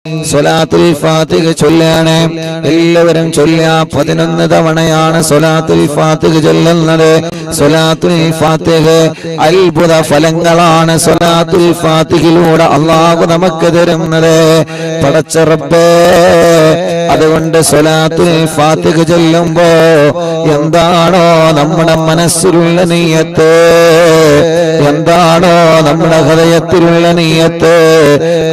സ്വലാത്തുൽ ഫാത്തിഹ ചൊല്ലാണ്. എല്ലാവരും ചൊല്ലുക. 11 തവണയാണ് സ്വലാത്തുൽ ഫാത്തിഹ ചൊല്ലുന്നത്. സ്വലാത്തുൽ ഫാത്തിഹ അത്ഭുത ഫലങ്ങളാണ് സ്വലാത്തുൽ ഫാത്തിഹയിലൂടെ അല്ലാഹു നമുക്ക് തരുന്നത്. പടച്ച റബ്ബേ, അതുകൊണ്ട് സ്വലാത്തുൽ ഫാത്തിഹ ചൊല്ലുമ്പോ എന്താണോ നമ്മുടെ മനസ്സിലുള്ള നിയ്യത്ത്, എന്താണോ നമ്മുടെ ഹൃദയത്തിലുള്ള നിയ്യത്ത്,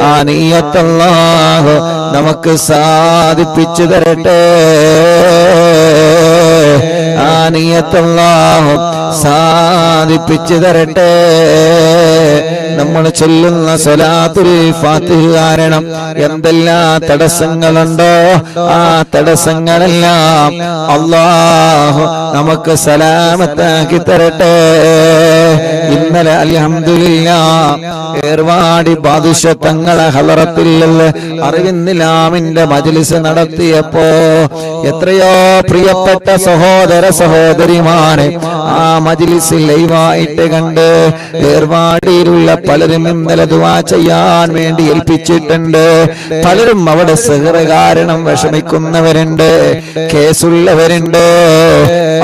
ആ നിയ്യത്ത് അല്ലാഹു നമുക്ക് സാധിപ്പിച്ചു തരട്ടെ. ആ നിയ്യത്ത് അല്ലാഹു സാധിപ്പിച്ചു തരട്ടെ. നമ്മൾ ചൊല്ലുന്ന സ്വലാത്തുൽ ഫാത്തിഹ കാരണം എന്തെല്ലാം തടസ്സങ്ങളുണ്ടോ ആ തടസ്സങ്ങളെല്ലാം അല്ലാഹു നമുക്ക് സലാമത്താക്കി തരട്ടെ. ഇന്നലെ അൽഹംദുലില്ലാഹ് ഏർവാടി ബാദുഷ തങ്ങളെ ഹളറത്തിൽ അറിവിന്നിലാമിന്റെ മജ്ലിസ് നടത്തിയപ്പോ എത്രയോ പ്രിയപ്പെട്ട സഹോദര സഹോദരിമാരെ ആ മജ്ലിസിൽ ലൈവായിട്ട് കണ്ട് ഏർവാടിയിലുള്ള പലരും ഇന്നലെ ദുആ ചെയ്യാൻ വേണ്ടി ഏൽപ്പിച്ചിട്ടുണ്ട്. പലരും അവിടെ സിഹ്ർ കാരണം വിഷമിക്കുന്നവരുണ്ട്, കേസുള്ളവരുണ്ട്.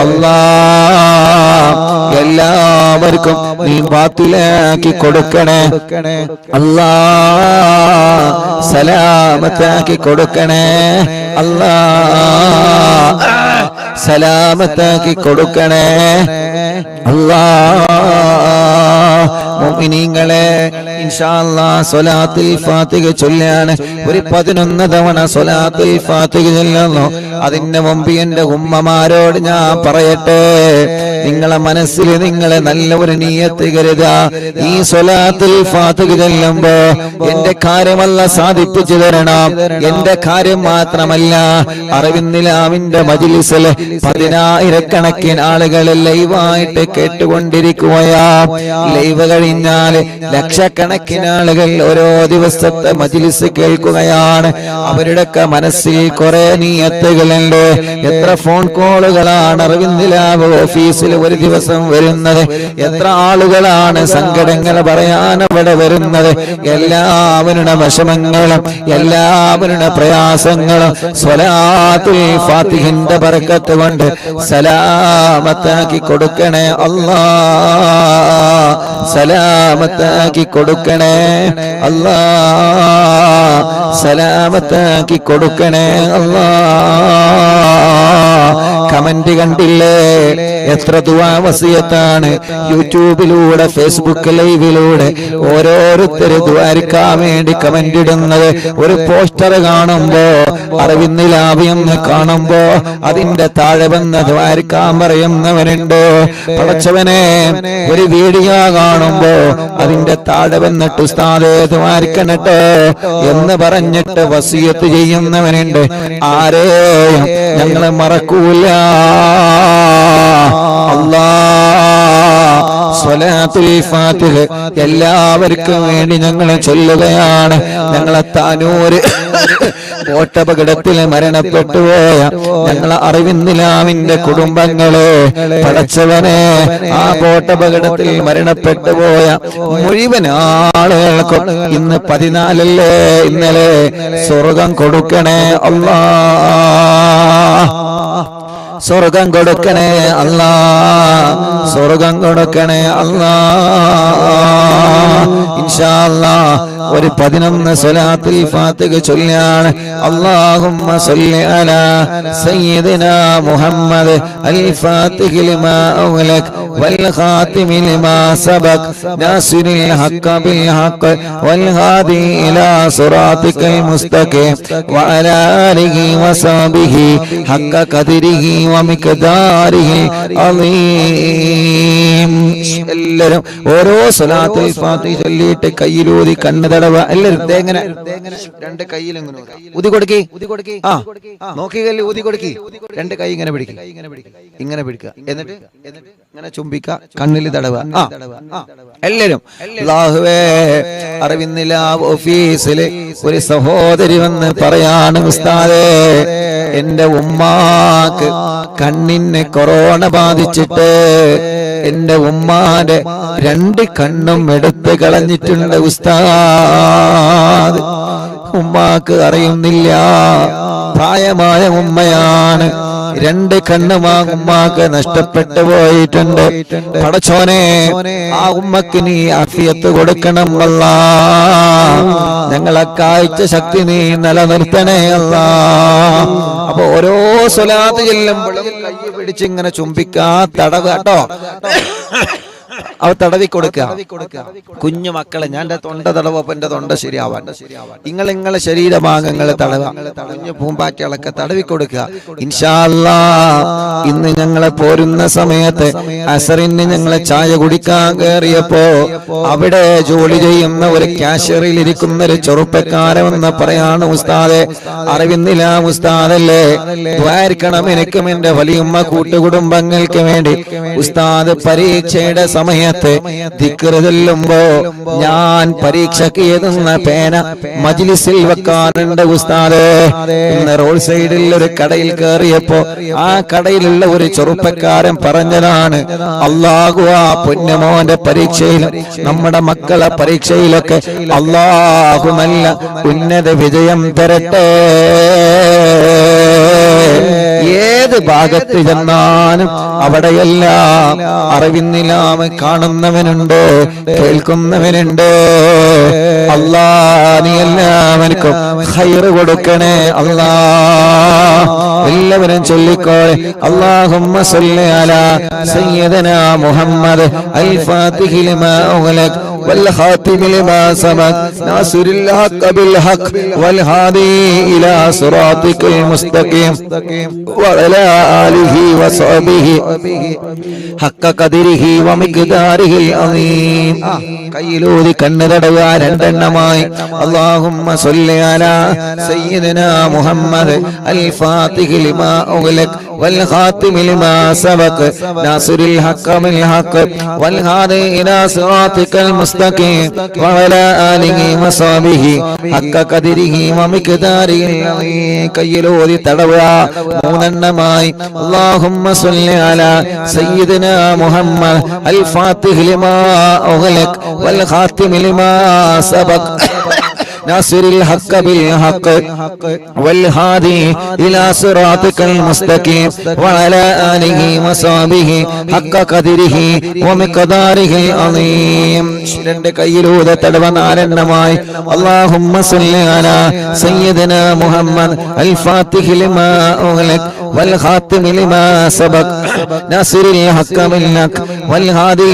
അല്ലാഹ് എല്ലാവർക്കും നീ ബാത്തിലാക്കി കൊടുക്കണേ. അല്ലാഹ് സലാമത്താക്കി കൊടുക്കണേ. അല്ലാഹ് സലാമത്താക്കി കൊടുക്കണേ. അല്ലാഹ് മുഅ്മിനീങ്ങളെ ഇൻഷാ അല്ലാഹ് സ്വലാത്തുൽ ഫാത്തിഹ ചൊല്ലാണ്. ഒരു 11 തവണ സ്വലാത്തുൽ ഫാത്തിഹ ചൊല്ലുന്നു. അതിന്റെ മുമ്പ് എന്റെ ഉമ്മമാരോട് ഞാൻ പറയട്ടെ, നിങ്ങളെ മനസ്സിൽ നിങ്ങളെ നല്ല ഒരു നിയ്യത്ത് കരുതുക. ഈ സ്വലാത്തുൽ ഫാത്തിഹ ചൊല്ലുമ്പോ എന്റെ കാര്യമല്ല സാധിപ്പിച്ചു തരണം. എന്റെ കാര്യം മാത്രമല്ല, അറിവിന്നിലാമിന്റെ മജ്ലിസിൽ 10,000 ആളുകൾ ലൈവായിട്ട് കേട്ടുകൊണ്ടിരിക്കുകയാ. ലൈവ് കഴിഞ്ഞാൽ ലക്ഷക്കണക്കിന് ആളുകൾ ഓരോ ദിവസത്തെ മജ്ലിസ് കേൾക്കുകയാണ്. അവരുടെയൊക്കെ മനസ്സിൽ കുറെ നിയ്യത്തുകളുണ്ട്. എത്ര ഫോൺ കോളുകളാണ് അറിവിന്നിലാവ് ഓഫീസിൽ ഒരു ദിവസം വരുന്നത്. എത്ര ആളുകളാണ് സങ്കടങ്ങൾ പറയാൻ അവിടെ വരുന്നത്. എല്ലാവരുടെ വിഷമങ്ങളും എല്ലാവരുടെ പ്രയാസങ്ങളും സ്വലാത്തുൽ ഫാത്തിഹിന്റെ ബറക്കത്ത് കൊണ്ട് സലാമത്താക്കി കൊടുക്കണേ. അല്ലാഹ് സലാമത്താക്കി കൊടുക്കണേ. അല്ലാഹ് സലാമത്താക്കി കൊടുക്കണേ. അല്ലാഹ് കമന്റ് കണ്ടില്ലേ? എത്ര ദുആ വസിയത്താണ് യൂട്യൂബിലൂടെ ഫേസ്ബുക്ക് ലൈവിലൂടെ ഓരോരുത്തർ ദുആരിക്കാൻ വേണ്ടി കമന്റ് ഇടുന്നത്. ഒരു പോസ്റ്റർ കാണുമ്പോ അറിവിന്നിലാവിയെന്ന് കാണുമ്പോ അതിന്റെ താഴെ വന്ന് ദുആരിക്കാൻ പറയുന്നവരുണ്ട്. പടച്ചവനെ, ഒരു വീഡിയോ കാണുമ്പോ അതിന്റെ താഴെ വന്നിട്ട് ഉസ്താദേ ദുആരിക്കണട്ടോ എന്ന് പറഞ്ഞിട്ട് വസിയത്ത് ചെയ്യുന്നവനുണ്ട്. ആരെയും ഞങ്ങളെ മറക്കൂല. അല്ലാഹ് സ്വലാത്തുൽ ഫാത്തിഹ എല്ലാവർക്കും വേണ്ടി ഞങ്ങൾ ചൊല്ലുകയാണ്. ഞങ്ങളെ താനൂര് ബോട്ടപകടത്തിൽ മരണപ്പെട്ടുപോയ ഞങ്ങളെ അറിവിന്നിലാമിന്റെ കുടുംബങ്ങളെ പടച്ചവനെ, ആ ബോട്ടപകടത്തിൽ മരണപ്പെട്ടുപോയ മുഴുവൻ ആളുകൾക്കും ഇന്ന് 14 ഇന്നലെ സ്വർഗം കൊടുക്കണേ. അല്ലാഹ് സ്വർഗം കൊടുക്കണേ. അല്ലാഹ് സ്വർഗം കൊടുക്കണേ. അല്ലാഹ് ഇൻഷാ അല്ലാഹ് ഒരു 11 സ്വലാത്തുൽ ഫാത്തിഹ ചൊല്ലാണ്. അല്ലാഹുമ്മ സ്വല്ലി അലാ സയ്യിദിനാ മുഹമ്മദ് അൽ ഫാത്തിഹി ലിമാ ഉഗ്ലക് വൽ ഖാതിമി ലിമാ സബക് നാസിറിൽ ഹഖ് ബിൽ ഹഖ് വൽ ഹാദി ഇലാ സിറാതികൽ മുസ്തഖീം വഅലാ ആലിഹി വസഹ്ബിഹി ഹഖ ഖദരിഹി വമിഖ്ദാരിഹി അളീം. എല്ലാവരും ഓരോ സ്വലാത്തുൽ ഫാത്തിഹ ചൊല്ലിയിട്ട് കയ്യിലൂതി കണ്ണ് തടവ. എല്ലാവരും എങ്ങനെ 2 കയ്യിലും ഊതി കൊടുക്കി. ആ നോക്കിക്കല്ലേ, ഊതി കൊടുക്കി. 2 കൈ ഇങ്ങനെ പിടിക്കുക, ഇങ്ങനെ പിടിക്കുക. എന്നിട്ട് ഇങ്ങനെ ചുംബിക്ക, കണ്ണിൽ തടവ. എല്ലാവരും അല്ലാഹുവേ, അറിവിന്നിലാവ് ഓഫീസില് ഒരു സഹോദരി വന്ന് പറയാണ്, ഉസ്താദേ എന്റെ ഉമ്മാക്ക് കണ്ണിന് കൊറോണ ബാധിച്ചിട്ട് എന്റെ ഉമ്മാന്റെ 2 കണ്ണും എടുത്ത് കളഞ്ഞിട്ടുണ്ട് ഉസ്താദ്. ഉമ്മാക്ക് അറിയുന്നില്ല. പ്രായമായ ഉമ്മയാണ്. 2 കണ്ണുമാ ഉമ്മാക്ക് നഷ്ടപ്പെട്ടു പോയിട്ടുണ്ട്. പടച്ചോനെ, ആ ഉമ്മക്ക് നീ ആഫിയത്ത് കൊടുക്കണം അല്ലാ. ഞങ്ങളെ കാഴ്ച ശക്തി നീ നിലനിർത്തണേ അല്ലാ. അപ്പൊ ഓരോ സ്വലാത്ത് ചെല്ലുമ്പോഴും കൈ പിടിച്ച് ഇങ്ങനെ ചുംബിക്കാ, തടവ് കേട്ടോ, അവ തടവി കൊടുക്കുക. കുഞ്ഞു മക്കളെ, ഞാൻ എന്റെ തൊണ്ട തടവപ്പോ എന്റെ തൊണ്ട ശരിയാവാൻ നിങ്ങളെ ശരീരഭാഗങ്ങളെ തടവ, കുഞ്ഞു പൂമ്പാറ്റകളൊക്കെ തടവി കൊടുക്കുക. ഇൻഷാ അല്ലാഹ് ഇന്ന് ഞങ്ങളെ പോരുന്ന സമയത്ത് അസറിന് ഞങ്ങളെ ചായ കുടിക്കാൻ കയറിയപ്പോ അവിടെ ജോലി ചെയ്യുന്ന ഒരു ക്യാഷ്യറിൽ ഇരിക്കുന്ന ഒരു ചെറുപ്പക്കാരെന്ന് പറയാണ്, ഉസ്താദെ, അറിവിന്നില്ല ഉസ്താദല്ലേ, ദ്വാരിക്കണം എനിക്കും എന്റെ വലിയമ്മ കൂട്ടുകുടുംബങ്ങൾക്ക് വേണ്ടി. ഉസ്താദ് പരീക്ഷയുടെ സമയത്ത് ദിക്ർ ചൊല്ലുമ്പോ ഞാൻ പരീക്ഷയ്ക്ക് എഴുതുന്ന പേന മജ്ലിസിൽ വെക്കാറുണ്ട് ഉസ്താദേ. ഇന്ന് റോഡ് സൈഡിൽ ഒരു കടയിൽ കയറിയപ്പോ ആ കടയിലുള്ള ഒരു ചെറുപ്പക്കാരൻ പറഞ്ഞതാണ്, അല്ലാഹു ആ പൊന്നുമോന്റെ പരീക്ഷയിലും നമ്മുടെ മക്കളെ പരീക്ഷയിലൊക്കെ അല്ലാഹു നല്ല ഉന്നത വിജയം തരട്ടെ. ഏത് ഭാഗത്ത് ചെന്നാലും അവിടെയെല്ലാം അറിവിന്നിലാമ കാണുന്നവനുണ്ട്, കേൾക്കുന്നവനുണ്ട്. അല്ലാ, നീ എല്ലാവർക്കും ഖൈറ് കൊടുക്കണേ അല്ലാ. എല്ലാവരും ചൊല്ലിക്കോളെ, അല്ലാഹുമ്മ സ്വല്ലി അലാ സയ്യിദനാ മുഹമ്മദ് അൽ ഫാത്തിഹി ലിമാ ഉഗ്ലഖ് വൽ ഖാതിമി ലിമാ സബഖ് നാസിറുൽ ഹഖ് ബിൽ ഹഖ് വൽ ഹാദി ഇലാ സിറാത്തിക്കൽ മുസ്തഖീം വഅലാ ആലിഹി വസഹ്ബിഹി ഹഖ ഖദരിഹി വമിഖ്ദാരിഹിൽ അസീം. കയ്യിലൂതി കണ്ണ് തടവുക 2 എണ്ണമായി. അല്ലാഹുമ്മ സ്വല്ലി അലാ സയ്യിദനാ മുഹമ്മദ് അൽ ഫാത്തിഹി ലിമാ ഉഗ്ലഖ് വൽ ഖാതിമി ലിമാ സബഖ് നാസിറുൽ ഹഖ് ബിൽ ഹഖ് വൽ ഹാദി ഇലാ സിറാത്തിക്കൽ മുസ്തഖീം വഅലാ ആലിഹി വസഹ്ബിഹി ഹഖ ഖദരിഹി വമിഖ്ദാരിഹിൽ അസീം. കയ്യിലൂതി തടവുക 3 എണ്ണമായി. അല്ലാഹുമ്മ സ്വല്ലി അലാ സയ്യിദനാ മുഹമ്മദ് അൽ ഫാത്തിഹി ലിമാ ഉഗ്ലഖ് വൽ ഖാതിമി ലിമാ സബഖ് നാസിറുൽ ഹഖ് ബിൽ ഹഖ് വൽ ഹാദി ഇലാ സിറാത്തിക്കൽ മുസ്തഖീം വഅലാ ആലിഹി വസഹ്ബിഹി ഹഖ ഖദരിഹി വമിഖ്ദാരിഹിൽ അസീം. 2 കയ്യിലൂടെ തടവ 4 എണ്ണമായി. അല്ലാഹുമ്മ സ്വല്ലി അലാ സയ്യിദനാ മുഹമ്മദ് അൽ ഫാത്തിഹി ലിമാ ഉഗ്ലഖ് വൽ ഖാതിമി ലിമാ സബഖ് നാസിറുൽ ഹഖ് ബിൽ ഹഖ് വൽ ഹാദി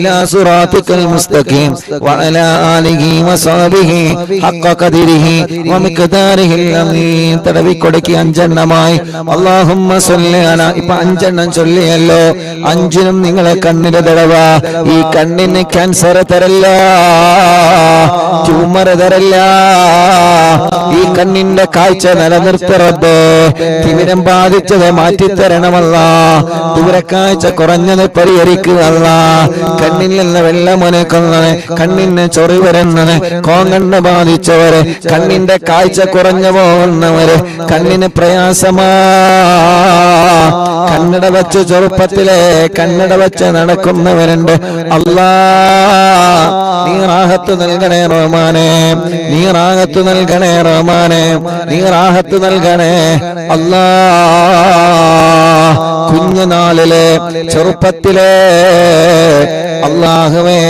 ഇലാ സിറാത്തിക്കൽ മുസ്തഖീം വഅലാ ആലിഹി വസഹ്ബിഹി ഹഖ ഖദരിഹി വമിഖ്ദാരിഹിൽ അസീം. തടവി കൊടുക്കി 5 എണ്ണമായി. അല്ലാഹുമ്മ സ്വല്ലി അലാ. ഇപ്പൊ 5 എണ്ണം ചൊല്ലിയല്ലോ. 5നും നിങ്ങളെ കണ്ണിന് തടവ. ഈ കണ്ണിന് ക്യാൻസർ തരല്ല, ട്യൂമർ തരല്ല. ഈ കണ്ണിന്റെ കാഴ്ച നിലനിർത്തറബ്. തിമിരം ബാധിച്ചത് മാറ്റിത്തരണമല്ല. ദൂരക്കാഴ്ച കുറഞ്ഞത് പരിഹരിക്കുകയല്ല. കണ്ണിൽ നിന്ന് വെള്ളമൊനക്കുന്നത്, കണ്ണിന് ചൊറി വരുന്നത്, കോങ്കണ്ണ് ബാധിച്ചവര്, കണ്ണിന്റെ കാഴ്ച കുറഞ്ഞു പോകുന്നവര്, കണ്ണിന് പ്രയാസമാ. കണ്ണട വെച്ച് ചെറുപ്പത്തിലെ കണ്ണട വെച്ച് നടക്കുന്നവരുണ്ട്. അല്ലാ, നീ റാഹത്ത് നൽകണേ റഹ്മാനേ, നീ റാഹത്ത് നൽകണേ റഹ്മാനേ, നീ റാഹത്ത് നൽകണേ അല്ലാ. കുഞ്ഞുനാളിലെ ചെറുപ്പത്തിലെ അല്ലാഹുവേ,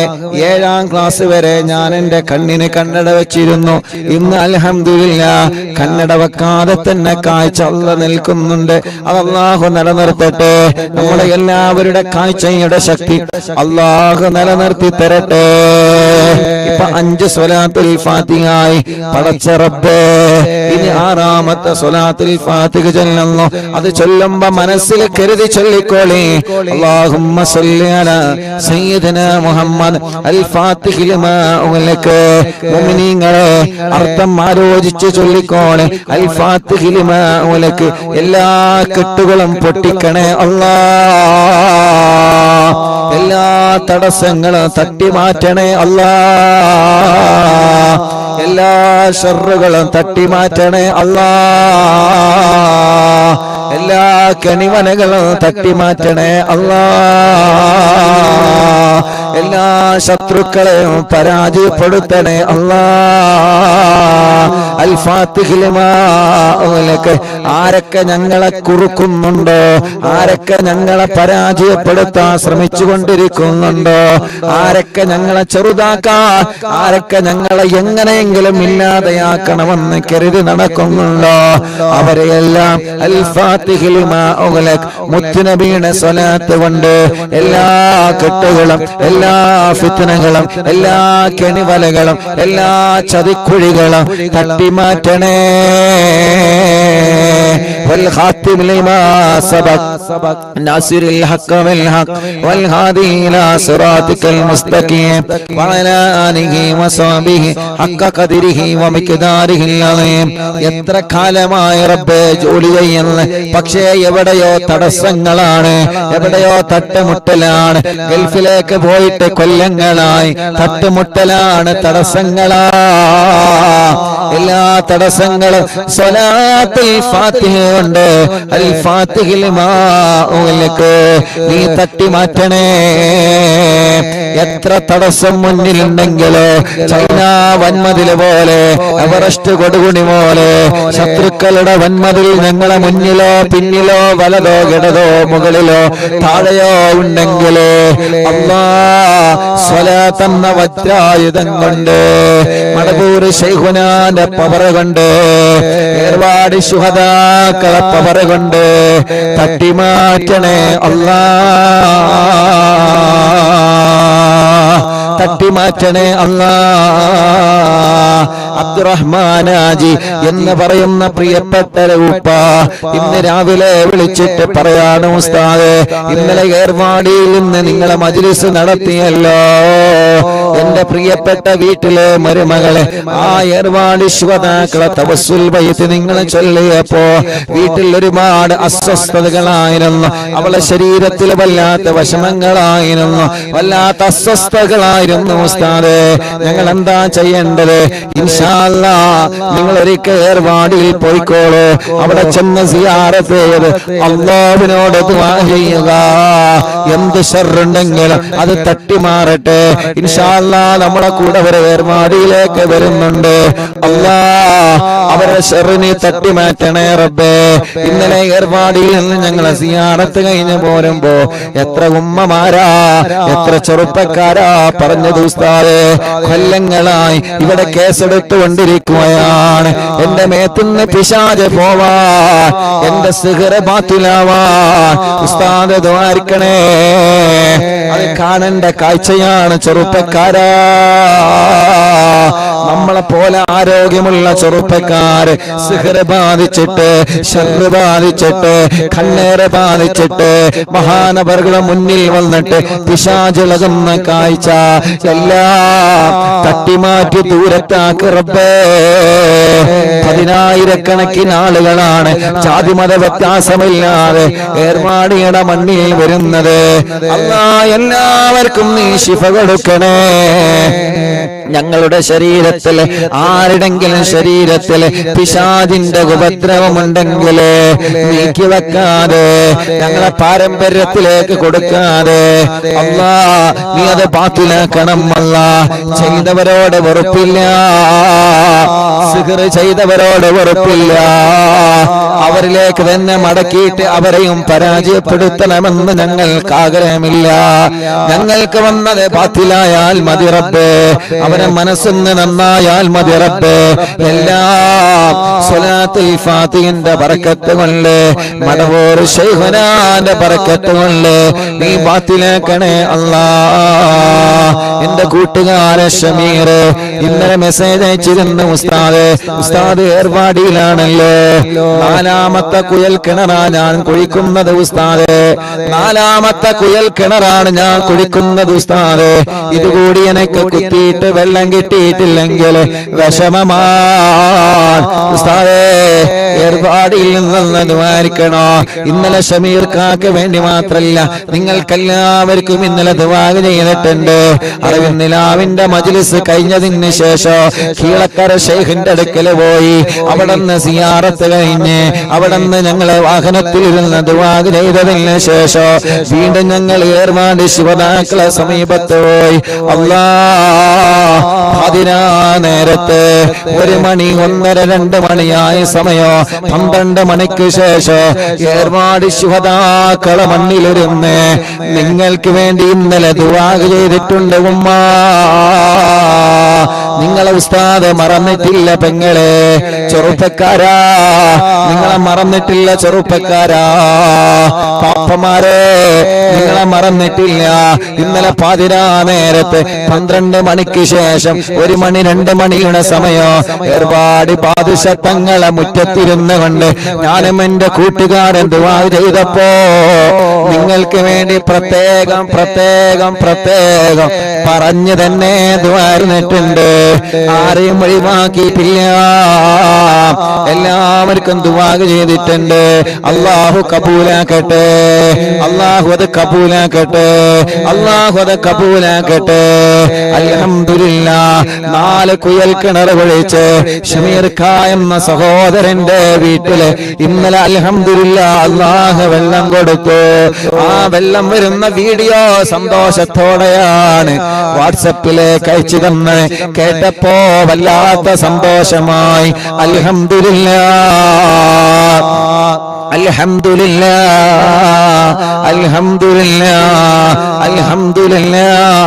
7ാം ക്ലാസ് വരെ ഞാൻ എന്റെ കണ്ണിന് കണ്ണട വെച്ചിരുന്നു. ഇന്ന് അൽഹംദുലില്ലാഹ് കണ്ണട വെക്കാതെ തന്നെ കാഴ്ച അല്ലാഹ് നിൽക്കുന്നുണ്ട്. അത് അല്ലാഹു നിലനിർത്തട്ടെ. നമ്മുടെ എല്ലാവരുടെ കാഴ്ചയുടെ ശക്തി അല്ലാഹു നിലനിർത്തി തരട്ടെ. ഇപ്പൊ 5 സ്വലാത്തുൽ ഫാത്തിഹയായി. പടച്ച റബ്ബേ, ഇനി 6ാമത്തെ സ്വലാത്തുൽ ഫാത്തിഹ ചൊല്ലുന്നു. അത് ചൊല്ലുമ്പോ മനസ്സിൽ കരുതി ചൊല്ലിക്കോളേ. അല്ലാഹുമ്മ സ്വല്ലി അലാ സയ്യിദനാ മുഹമ്മദ് അൽ ഫാത്തിഹി ലിമാ ഉഗ്ലഖ്. മുഅ്മിനീങ്ങളെ, അർത്ഥം ആലോചിച്ച് ചൊല്ലിക്കോളെ. അൽ ഫാത്തിഹി ലിമാ ഉഗ്ലഖ്. എല്ലാ കെട്ടുകളും പൊട്ടിക്കണേ അല്ലാഹ്. എല്ലാ തടസ്സങ്ങളും തട്ടി മാറ്റണേ അല്ലാഹ്. എല്ലാ ശർറുകളും തട്ടി മാറ്റണേ അല്ലാഹ്. എല്ലാ കണിവനകളും തട്ടി മാറ്റണേ അല്ലാഹ്. എല്ലാ ശത്രുക്കളെയും പരാജയപ്പെടുത്തണേ അല്ലാ. അൽ ഫാത്തിഹി ലിമാ ഉഗ്ലിഖ്. ആരൊക്കെ ഞങ്ങളെ കുറുക്കുന്നുണ്ടോ, ആരൊക്കെ ഞങ്ങളെ പരാജയപ്പെടുത്താൻ ശ്രമിച്ചുകൊണ്ടിരിക്കുന്നുണ്ടോ, ആരൊക്കെ ഞങ്ങളെ ചെറുതാക്കാൻ, ആരൊക്കെ ഞങ്ങളെ എങ്ങനെയെങ്കിലും ഇല്ലാതെയാക്കണമെന്ന് കരുതി നടക്കുന്നുണ്ടോ, അവരെയെല്ലാം അൽ ഫാത്തിഹി ലിമാ ഉഗ്ലിഖ് മുത്തുനബിയുടെ സ്വലാത്ത് കൊണ്ട് എല്ലാ കെട്ടുകളും എല്ലാ ഫിത്നകളും എല്ലാ കെണിവലകളും എല്ലാ ചതിക്കുഴികളും തട്ടിമാറ്റണേ. والخاتم لما سبق ناصر الحق بالحق والهادي إلى صراطك المستقيم وعلى آله وصحبه حق قدره ومقداره العظيم. എത്ര കാലമായി റബ്ബേ ജോലി ചെയ്യുന്നു, പക്ഷേ എവിടെയോ തടസ്സങ്ങളാണ്, എവിടെയോ തട്ടുമുട്ടലാണ്. ഗൾഫിലേക്ക് പോയിട്ട് കൊല്ലങ്ങളായി, തട്ടുമുട്ടലാണ്, തടസ്സങ്ങളാ. എല്ലാ തടസ്സങ്ങളും സ്വലാത്തുൽ ഫാത്തിഹ കൊണ്ട് അൽ ഫാത്തിഹി ലിമാ ഉഗ്ലിഖ് നീ തട്ടി മാറ്റണേ. എത്ര തടസ്സം മുന്നിലുണ്ടെങ്കിലോ, ചൈന വൻമതിൽ പോലെ, എവറസ്റ്റ് കൊടുകുണി പോലെ ശത്രുക്കളുടെ വൻമതിൽ ഞങ്ങളെ മുന്നിലോ പിന്നിലോ വലതോ ഇടതോ മുകളിലോ താഴെയോ ഉണ്ടെങ്കിലോ അല്ലാഹ് സ്വലാത്ത് എന്ന വജ്രായുധം കൊണ്ട്, മടവൂർ ശൈഖുനാന്റെ പവർ കൊണ്ട്, ഏർവാടി ശുഹദാക്കളെ പവർ കൊണ്ട് തട്ടിമാറ്റണേ അല്ലാഹ്, തട്ടിമാറ്റണേ അല്ലാഹ്. അബ്ദുറഹ്മാനാജി എന്ന് പറയുന്ന പ്രിയപ്പെട്ട ഉപ്പ ഇന്ന് രാവിലെ വിളിച്ചിട്ട് പറയാണ്, ഉസ്താദേ ഇന്നലെ ഏർവാടിയിൽ നിന്ന് നിങ്ങളെ മജ്ലിസ് നടത്തിയല്ലോ, എന്റെ പ്രിയപ്പെട്ട വീട്ടിലെ മരുമകളെ ആ ഏർവാടി ശുഹദാക്കളെ തവസ്സുൽ ബൈത്ത് നിങ്ങൾ ചൊല്ലിയപ്പോ വീട്ടിൽ ഒരുപാട് അസ്വസ്ഥതകളായിരുന്നു, അവളെ ശരീരത്തിൽ വല്ലാത്ത വിഷമങ്ങളായിരുന്നു, വല്ലാത്ത അസ്വസ്ഥതകളായിരുന്നു. ഉസ്താദേ ഞങ്ങൾ എന്താ ചെയ്യേണ്ടത്? ഇൻഷാ അല്ലാഹ് നിങ്ങൾ ഒരിക്കൽ ഏർവാടിയിൽ പോയിക്കോളൂ, അവിടെ ചെന്ന് സിയാറത്ത് ചെയ്ത് അല്ലാഹുവിനോട് ദുആ ചെയ്യുക, എന്ത് ശർറുണ്ടെങ്കിലും അത് തട്ടിമാറട്ടെ. ഇൻഷാ അല്ലാഹ് നമ്മുടെ കൂടെ ഒരു ഏർവാടിയിലേക്ക് വരുന്നുണ്ട്, അല്ലാഹ് അവരുടെ ശർറിനെ തട്ടിമാറ്റണേ റബ്ബേ. ഇന്നലെ ഏർവാടിയിൽ നിന്ന് ഞങ്ങളെ സിയാറത്ത് കഴിഞ്ഞ് പോരുമ്പോ എത്ര ഉമ്മമാരാ, എത്ര ചെറുപ്പക്കാരാ പറഞ്ഞത്, ഉസ്താദേ കൊല്ലങ്ങളായി ഇവിടെ കേസെടുത്തുകൊണ്ടിരിക്കുകയാണ്, എന്റെ മേത്തുനിന്ന് പിശാച് പോവാൻ, എന്റെ സിഹ്റ് ബാത്തിലാവാൻ ഉസ്താദ് ദ്വാരിക്കണേ. അത് കാണേണ്ട കാഴ്ചയാണ് ചെറുപ്പക്കാരാ. നമ്മളെ പോലെ ആരോഗ്യമുള്ള ചെറുപ്പക്കാര് സിഹ്റ് ബാധിച്ചിട്ട്, ശർറ് ബാധിച്ചിട്ട്, കണ്ണേറ് ബാധിച്ചിട്ട് മഹാനവറുകളുടെ മുന്നിൽ വന്നിട്ട് പിശാചിളകുന്ന കാഴ്ച എല്ലാം തട്ടിമാറ്റി ദൂരത്താക്ക് റബ്ബേ. പതിനായിരക്കണക്കിന് ആളുകളാണ് ജാതിമത വ്യത്യാസമില്ലാതെ ഏർവാടിയുടെ മണ്ണിൽ വരുന്നത്. അല്ലാഹ് എല്ലാവർക്കും നീ ശിഫ കൊടുക്കണേ. ഞങ്ങളുടെ ശരീരത്തിൽ ആരുടെങ്കിലും ശരീരത്തിൽ പിശാചിന്റെ ഉപദ്രവമുണ്ടെങ്കിൽ നീക്കി വെക്കാതെ, ഞങ്ങളെ പാരമ്പര്യത്തിലേക്ക് കൊടുക്കാതെ അല്ലാഹ് നീ അത് ബാത്തിലാക്കണം. അല്ലാഹ് ചെയ്തവരോട് വെറുപ്പില്ല, സിഹ്റ് ചെയ്തവരോട് വെറുപ്പില്ല, അവരിലേക്ക് തന്നെ മടക്കിയിട്ട് അവരെയും പരാജയപ്പെടുത്തണമെന്ന് ഞങ്ങൾക്ക് ആഗ്രഹമില്ല. ഞങ്ങൾക്ക് വന്നത് ബാത്തിലായാൽ മതി റബ്ബേ, അവരെ മനസ്സിന് നന്നായാൽ മതി റബ്ബേ. എല്ലാം സ്വലാത്തുൽ ഫാത്തിഹിന്റെ ബറക്കത്ത് കൊണ്ട്, മടവൂർ ശൈഖുനാന്റെ ബറക്കത്ത് കൊണ്ട് നീ ബാത്തിലാക്കണേ അല്ലാഹ്. എന്റെ കൂട്ടുകാരൻ ഷമീർ ഇന്നലെ മെസ്സേജ് അയച്ചിരുന്നു, ഉസ്താദ് ഏർവാടിയിലാണല്ലോ, 4ാമത്തെ കുയൽ കിണറാ ഞാൻ കുഴിക്കുന്നത് ഉസ്താദ്, 4ാമത്തെ കുയൽ കിണറാണ് ഞാൻ കുഴിക്കുന്നത് ഉസ്താദ്, ഇതുകൂടി എനിക്ക് കുത്തിയിട്ട് വെള്ളം കിട്ടിയിട്ടില്ലെങ്കിൽ വിഷമമാണ് ഉസ്താദ്. പാപ്പമാരെ ഏർപ്പാടിൽ നിന്ന് ദ്വാരിക്കണോ. ഇന്നലെ ഷമീർ കാക്ക് വേണ്ടി മാത്രല്ല, നിങ്ങൾക്കെല്ലാവർക്കും ഇന്നലെ ദുആ ചെയ്തിട്ടുണ്ട്. അറിവിന്നിലാവിന്റെ മജ്ലിസ് കഴിഞ്ഞതിന് ശേഷം കീഴക്കര ശൈഖിന്റെ അടുക്കൽ പോയി അവിടുന്ന് സിയാറത്ത് കഴിഞ്ഞ് അവിടുന്ന് ഞങ്ങളെ വാഹനത്തിലിരുന്ന് ദുആ ചെയ്തതിന് ശേഷം വീണ്ടും ഞങ്ങൾ ഏർവാടി ശുഹദാക്കളെ സമീപത്ത് പോയി. അതിനാ നേരത്ത് 1 മണി 1:30 2 മണിയായ സമയോ 12 മണിക്ക് ശേഷം ഏർവാടി ശുഹദാക്കളെ മണ്ണിലിരുന്ന് നിങ്ങൾക്ക് വേണ്ടി ഇന്നലെ ദുആ ചെയ്തിട്ടുണ്ട് ഉമ്മ. നിങ്ങളെ ഉസ്താദ് മറന്നിട്ടില്ല പെങ്ങളെ, ചെറുപ്പക്കാരാ നിങ്ങളെ മറന്നിട്ടില്ല, ചെറുപ്പക്കാരാ പാപ്പമാരെ നിങ്ങളെ മറന്നിട്ടില്ല. ഇന്നലെ പാതിരാ നേരത്ത് 12 മണിക്ക് ശേഷം 1 മണി 2 മണിയുടെ സമയം ഏർപാടി പാദുഷത്തങ്ങളെ മുറ്റത്തിരുന്ന് കൊണ്ട് ഞാനും എന്റെ കൂട്ടുകാരൻ ദുആ ചെയ്തപ്പോ നിങ്ങൾക്ക് വേണ്ടി പ്രത്യേകം പ്രത്യേകം പ്രത്യേകം പറഞ്ഞു തന്നെ ദുആർന്നിട്ടുണ്ട്. ആരെയും ഒഴിവാക്കിയിട്ടില്ല, എല്ലാവർക്കും ദുആ ചെയ്തിട്ടുണ്ട്. അല്ലാഹു കബൂലാക്കട്ടെ, അല്ലാഹു അത് കബൂലാക്കട്ടെ, അല്ലാഹു അത് കബൂലാക്കട്ടെ. അൽഹംദുലില്ലാഹ് 4 കുയൽ കിണർ കുഴിച്ച് ഷമീർ ഖാ എന്ന സഹോദരന്റെ വീട്ടില് ഇന്നലെ അൽഹംദുലില്ലാഹ് അല്ലാഹു വെള്ളം കൊടുത്തു. ആ വെള്ളം വരുന്ന വീഡിയോ സന്തോഷത്തോടെയാണ് വാട്സപ്പിലേക്ക് അയച്ചു തന്ന് കേട്ടപ്പോ വല്ലാത്ത സന്തോഷമായി. അൽഹംദുലില്ലാഹ് അൽഹംദുലില്ലാഹ് അൽഹംദുലില്ലാഹ് അൽഹംദുലില്ലാഹ്.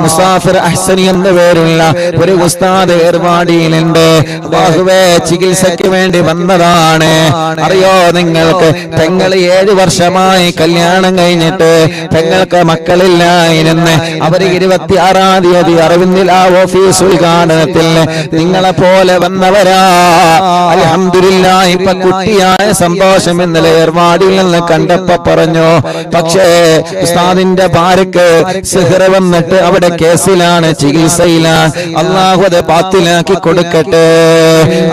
മുസാഫിർ അഹ്സനി എന്ന പേരുള്ള ഒരു ഉസ്താദ് ഏർവാടിയിലുണ്ട്. അല്ലാഹുവേ ചികിത്സയ്ക്ക് വേണ്ടി വന്നതാണ്. അറിയോ നിങ്ങൾക്ക്, പെങ്ങൾ 7 വർഷമായി കല്യാണം കഴിഞ്ഞിട്ട് പെങ്ങൾക്ക് മക്കളില്ലായിരുന്നു. അവർ 26-ാം തീയതി അറിവിന്നിലാ ഓഫീസ് ഉദ്ഘാടനത്തിൽ നിങ്ങളെ പോലെ വന്നവരാ. അൽഹംദുലില്ലാഹ് ഇപ്പൊ കുട്ടിയായ സന്തോഷം ഇന്നലെ ഏർവാടിയിൽ നിന്ന് കണ്ടപ്പോ പറഞ്ഞു. പക്ഷേ ഉസ്താദിന്റെ ഭാര്യക്ക് സിഹ്ർ വന്നിട്ട് അവിടെ കേസിലാണ്, ചികിത്സയിലാണ്. അല്ലാഹു അത് ബാത്തിലാക്കി കൊടുക്കട്ടെ,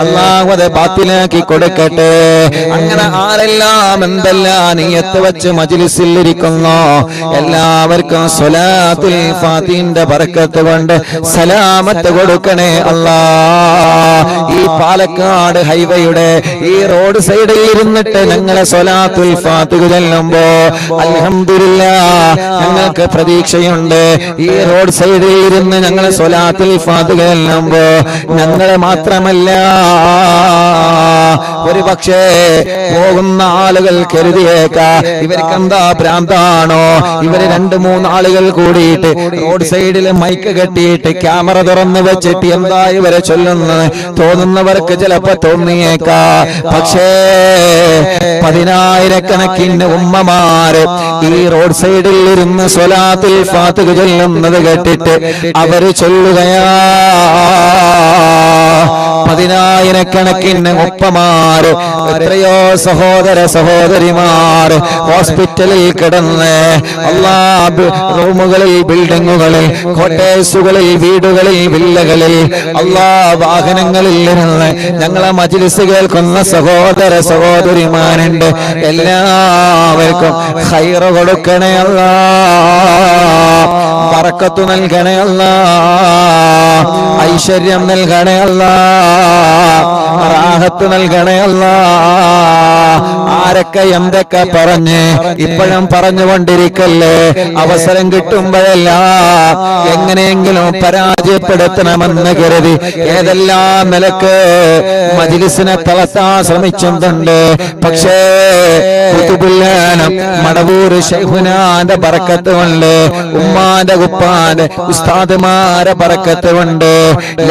അല്ലാഹു അത് ബാത്തിലാക്കി കൊടുക്കട്ടെ. അങ്ങനെ ആരെല്ലാം എന്തെല്ലാം നിയത്ത് വെച്ച് മജ്ലിസിൽ ഇരിക്കുന്നു എല്ലാവർക്കും സ്വലാത്തുൽ ഫാത്തിഹിന്റെ ബർക്കത്ത് കൊണ്ട് സലാമത്ത് കൊടുക്കണേ അല്ലാഹ്. ഈ പാലക്കാട് ഹൈവേയുടെ ഈ റോഡ് സൈഡിൽ ഇരുന്നിട്ട് ഞങ്ങളെ സ്വലാത്തുൽ ഫാത്തിഹ ചൊല്ലുമ്പോ അൽഹംദുലില്ലാഹ് ഞങ്ങൾക്ക് പ്രതീക്ഷയുണ്ട്. ഈ റോഡ് സൈഡിൽ ഇരുന്ന് ഞങ്ങളെ സ്വലാത്തുൽ ഫാത്തിഹ ചൊല്ലുമ്പോ ഞങ്ങളെ മാത്രമല്ല, ഒരു പക്ഷേ പോകുന്ന ആളുകൾ കരുതിയേക്കാ ഇവർക്കെന്താ ഭ്രാന്താണോ, ഇവര് 2-3 ആളുകൾ കൂടിയിട്ട് റോഡ് സൈഡിൽ മൈക്ക് കെട്ടിയിട്ട് ക്യാമറ തുറന്ന് വെച്ചിട്ട് എന്താ ഇവരെ ചൊല്ലുന്നത് തോന്നുന്നവർക്ക് ചിലപ്പോ തോന്നിയേക്കാ. പക്ഷേ 10,000-കണക്കിന് ഉമ്മമാര് ഈ റോഡ് സൈഡിൽ ഇരുന്ന് സ്വലാത്തുൽ ഫാത്തിഹ ചൊല്ലുന്നത് കേട്ടിട്ട് അവര് ചൊല്ലുകയാ. 10,000-കണക്കിന് ഉപ്പമാര്, എത്രയോ സഹോദര സഹോദരിമാർ ഹോസ്പിറ്റലിൽ കിടന്ന് റൂമുകളിൽ, ബിൽഡിങ്ങുകളിൽ, കോട്ടേഴ്സുകളിൽ, വീടുകളിൽ, വില്ലകളിൽ, വാഹനങ്ങളിൽ ഇരുന്ന് ഞങ്ങളെ മജ്ലിസ് കേൾക്കുന്ന സഹോദര സഹോദരിമാരുണ്ട്. എല്ലാവർക്കും ഖൈറ് കൊടുക്കണേ അല്ലാഹ്, ബറക്കത്ത് നൽകണേ അല്ലാഹ്, ഐശ്വര്യം നൽകണേ അല്ലാഹ്, റാഹത്ത് നൽകണേ അല്ലാഹ്. ആരൊക്കെ എന്തൊക്കെ പറഞ്ഞ് ഇപ്പോഴും പറഞ്ഞുകൊണ്ടിരിക്കല്ലേ, അവസരം കിട്ടുമ്പോഴെല്ലാം എങ്ങനെയെങ്കിലും പരാജയപ്പെടുത്തണമെന്ന് കരുതി ഏതെല്ലാം നിലക്ക് മജ്ലിസിനെ തളർത്താൻ ശ്രമിച്ചിട്ടുണ്ട്. പക്ഷേ കുതുബുല്ലാനം മടവൂര് ശൈഖുനാന്റെ ബറക്കത്ത് കൊണ്ട്, ഉമ്മാന്റെ ഉപ്പാന്റെ ഉസ്താദുമാരെ ബറക്കത്ത് കൊണ്ട്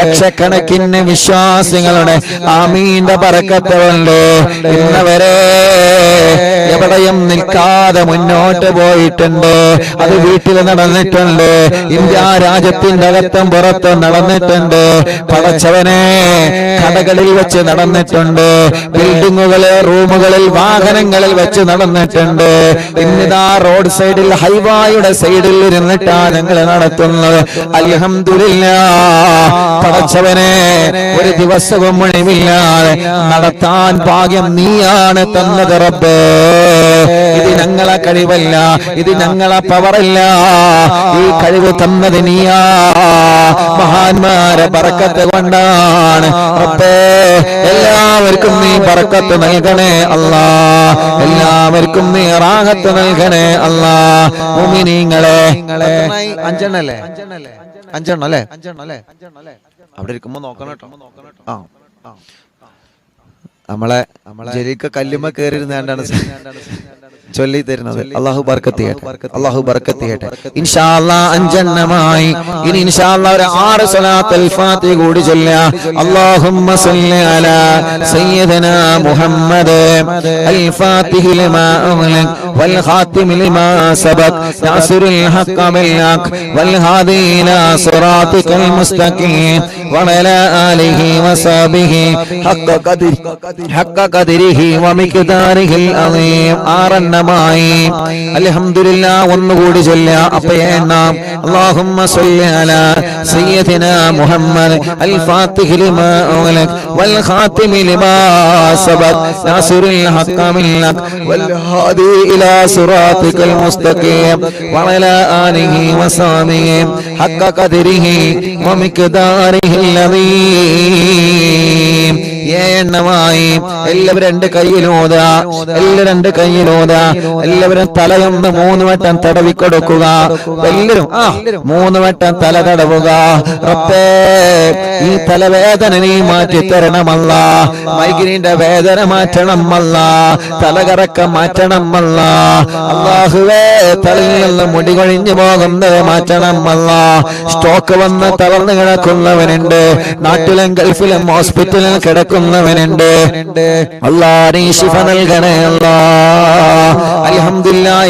ലക്ഷക്കണക്കിന് വിശ്വാസികളുടെ ആമീൻ ആമീന്റെ ബറക്കത്ത് കൊണ്ട് ഇന്നവരെ എവിടെയും നിൽക്കാതെ മുന്നോട്ട് പോയിട്ടുണ്ട്. അത് വീട്ടിൽ നടന്നിട്ടുണ്ട്, ഇന്ത്യ രാജ്യത്തിന്റെ അകത്തും പുറത്തും നടന്നിട്ടുണ്ട്. പടച്ചവനെ, കടകളിൽ വെച്ച് നടന്നിട്ടുണ്ട്, ബിൽഡിങ്ങുകളിൽ, റൂമുകളിൽ, വാഹനങ്ങളിൽ വെച്ച് നടന്നിട്ടുണ്ട്. ഇന്നിതാ റോഡ് സൈഡിൽ, ഹൈവായുടെ സൈഡിൽ ഇരുന്നിട്ടാണ് ഞങ്ങൾ നടത്തുന്നത്. അൽഹംദുലില്ലാഹ്. പടച്ചവനെ, ഒരു ദിവസവും മുഴുമില്ലാതെ നടത്താൻ ഭാഗ്യം നീയാണ് തന്നത് റബ്ബേ. ഇത് ഞങ്ങളെ കഴിവല്ല, ഇത് ഞങ്ങളെ പവറല്ല, ഈ കഴിവ് തന്നത് നീയാ. മഹാന്മാരെ ബറക്കത്ത് കൊണ്ടാണ് റബ്ബേ. എല്ലാവർക്കും നീ ബറക്കത്ത് നൽകണേ അല്ലാ, എല്ലാവർക്കും നീ റാഹത്ത് നൽകണേ അല്ലാ. മുഅ്മിനീങ്ങളെ, അഞ്ചെണ്ണല്ലേ? അവിടെ ഇരിക്കുമ്പോ നോക്കണം കേട്ടോ. നമ്മളെ ജലീക്ക കല്ലുമ്മ കയറിയിരുന്നാണ്ടാണ് ചൊല്ലി തരുന്നത്. അല്ലാഹു ബർക്കത്ത് ചെയ്യട്ടെ, അല്ലാഹു ബർക്കത്ത് ചെയ്യട്ടെ. ഇൻഷാ അല്ലാഹ് അഞ്ചെണ്ണമായി. ഇനി ഇൻഷാ അല്ലാഹ് ഒരു 6 സ്വലാത്തുൽ ഫാത്തിഹ കൂടി ചൊല്ലാം. അല്ലാഹുമ്മ സ്വല്ലി അലാ സയ്യിദനാ മുഹമ്മദ് അൽ ഫാത്തിഹി ലിമാ ഉഗ്ലിഖ വൽ ഖാതിമി ലിമാ സബഖ നാസിറുൽ ഹഖ് ബിൽ ഹഖ് വൽ ഹാദി ഇലാ സിറാതികൽ മുസ്തഖീം വഅലാ ആലിഹി വസഹ്ബിഹി ഹഖ്ക ഖദ്രിഹി വമിഖ്ദാരിഹിൽ അളീം. അൽഹംദുലില്ലാഹ്. ഒന്നുകൂടി ചൊല്ലാം. അപ്പൊ എണ്ണാം. അല്ലാഹുമ്മ സ്വല്ലി അലാ സയ്യിദിനാ മുഹമ്മദ് അൽ ഫാത്തിഹി ലിമാ ഉഗ്ലിഖ വൽ ഖാതിമി ലിമാ സബഖ നാസിറുൽ ഹഖ് ബിൽ ഹഖ് വൽ ഹാദി ഇലാ സിറാതികൽ മുസ്തഖീം വഅലാ ആലിഹി വസഹ്ബിഹി ഹഖ്ക ഖദ്രിഹി വമിഖ്ദാരിഹിൽ അളീം. എണ്ണമായി. എല്ലാവരും 2 കൈയിലൂതാ, എല്ലാവരും 2 കൈയിലൂതാ. എല്ലാവരും തലയൊന്ന് 3 വട്ടം തടവി കൊടുക്കുക. എല്ലാവരും 3 വട്ടം തല തടവുക. റബ്ബേ, ഈ തലവേദന നീ മാറ്റി തരണമല്ല, മൈഗ്രീന്റെ വേദന മാറ്റണമല്ല, തലകറക്കം മാറ്റണമല്ല. അല്ലാഹുവേ, തലയിൽ നിന്ന് മുടി കൊഴിഞ്ഞു പോകുന്നത് മാറ്റണമല്ല. സ്റ്റോക്ക് വന്ന് തളർന്നു കിടക്കുന്നവനുണ്ട്, നാട്ടിലും ഗൾഫിലും ഹോസ്പിറ്റലിൽ കിടക്കുന്നവനുണ്ട്. അല്ലാഹ് നീ ശിഫ നൽകണേ അല്ലാഹ്. അൽഹംദുലില്ലാഹ്.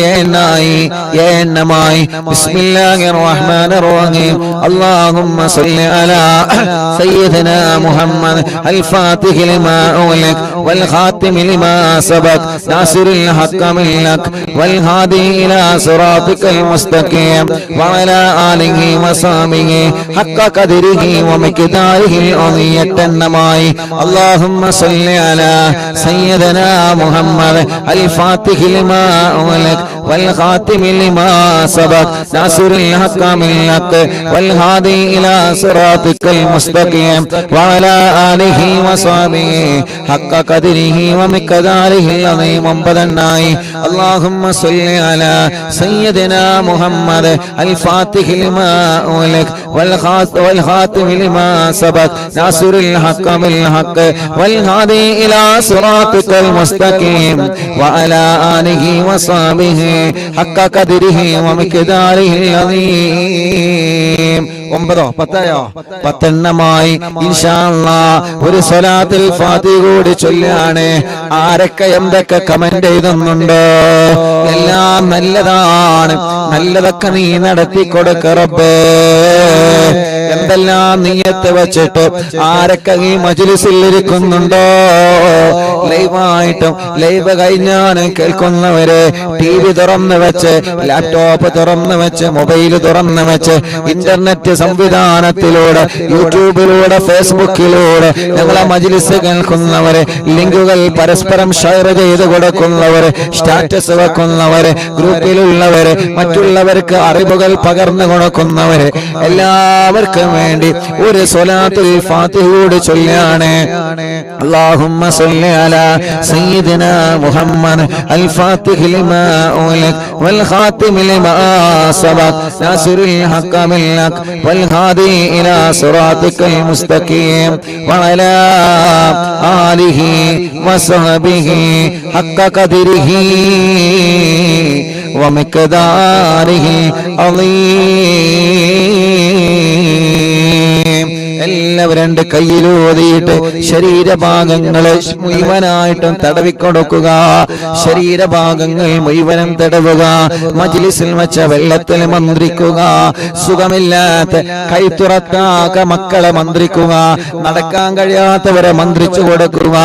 എണ്ണമായി. ബിസ്മില്ലാഹിർ റഹ്മാനിർ റഹീം. അല്ലാഹുമ്മ സ്വല്ലി അലാ സയ്യിദിനാ മുഹമ്മദ് അൽ ഫാത്തിഹി ലിമാ ഉഗ്ലിഖ വൽ ഖാതിമി ലിമാ സബഖ നാസിറുൽ ഹഖ് ബിൽ ഹഖ് വൽ ഹാദി ഇലാ സിറാതികൽ മുസ്തഖീം വഅലാ ആലിഹി വസഹ്ബിഹി ഹഖ്ക ഖദ്രിഹി വമിഖ്ദാരിഹിൽ അളീം. എണ്ണമായി. اللهم صل على سيدنا محمد الفاتح لما أغلق والخاتم لما سبق ناصر الحق بالحق والهادي إلى صراطك المستقيم وعلى آله وصحبه حق قدره ومقداره العظيم. اللهم صل على سيدنا محمد الفاتح لما أغلق والخاتم لما سبق ناصر الحق بالحق والهادي إلى صراطك المستقيم وعلى آله وصحبه حق قدره ومقداره العظيم. 10 എണ്ണമായി. ഇൻഷാ അല്ലാഹ് ഒരു സ്വലാത്തുൽ ഫാത്തിഹ കൂടി ചൊല്ലാണ്. ആരൊക്കെ എന്തൊക്കെ കമന്റ് ചെയ്തുന്നുണ്ടോ? എല്ലാം നല്ലതാണ്, നല്ലതൊക്കെ നീ നടത്തി കൊടുക്ക റബ്ബേ. എന്തെല്ലാം നിയ്യത്ത് വെച്ചിട്ട് ആരൊക്കെ ഈ മജ്ലിസിൽ ഇരിക്കുന്നുണ്ടോ? ലൈവായിട്ടും ലൈവ് കഴിഞ്ഞാലും കേൾക്കുന്നവര് TV തുറന്നു വെച്ച്, ലാപ്ടോപ്പ് തുറന്നു വെച്ച്, മൊബൈൽ തുറന്നു വെച്ച്, ഇന്റർനെറ്റ് സംവിധാനത്തിലൂടെ, യൂട്യൂബിലൂടെ, ഫേസ്ബുക്കിലൂടെ ഞങ്ങളെ മജ്ലിസ് കേൾക്കുന്നവര്, ലിങ്കുകൾ പരസ്പരം ഷെയർ ചെയ്ത് കൊടുക്കുന്നവര്, സ്റ്റാറ്റസ് വെക്കുന്നവര്, ഗ്രൂപ്പിലുള്ളവര്, മറ്റുള്ളവർക്ക് അറിവുകൾ പകർന്നു കൊടുക്കുന്നവര്, എല്ലാവർക്കും വേണ്ടി ഒരു സ്വലാത്തുൽ ഫാത്തിഹ കൂടി ചൊല്ലാണ്. اللهم صل على سيدنا محمد الفاتح لما أغلق والخاتم لما سبق ناصر الحق بالحق والهادي إلى صراطك المستقيم وعلى آله وصحبه حق قدره ومقداره عظيم. രണ്ട് കയ്യിലൂതിയിട്ട് ശരീരഭാഗങ്ങളെ മുഴുവനായിട്ടും തടവിക്കൊടുക്കുക. ശരീരഭാഗങ്ങൾ മുഴുവനും തടവുക. മജ്ലിസിൽ വെച്ച വെള്ളത്തിൽ മന്ത്രിക്കുക. സുഖമില്ലാത്ത കൈത്തുറക്കാക്ക മക്കളെ മന്ത്രിക്കുക. നടക്കാൻ കഴിയാത്തവരെ മന്ത്രിച്ചു കൊടുക്കുക.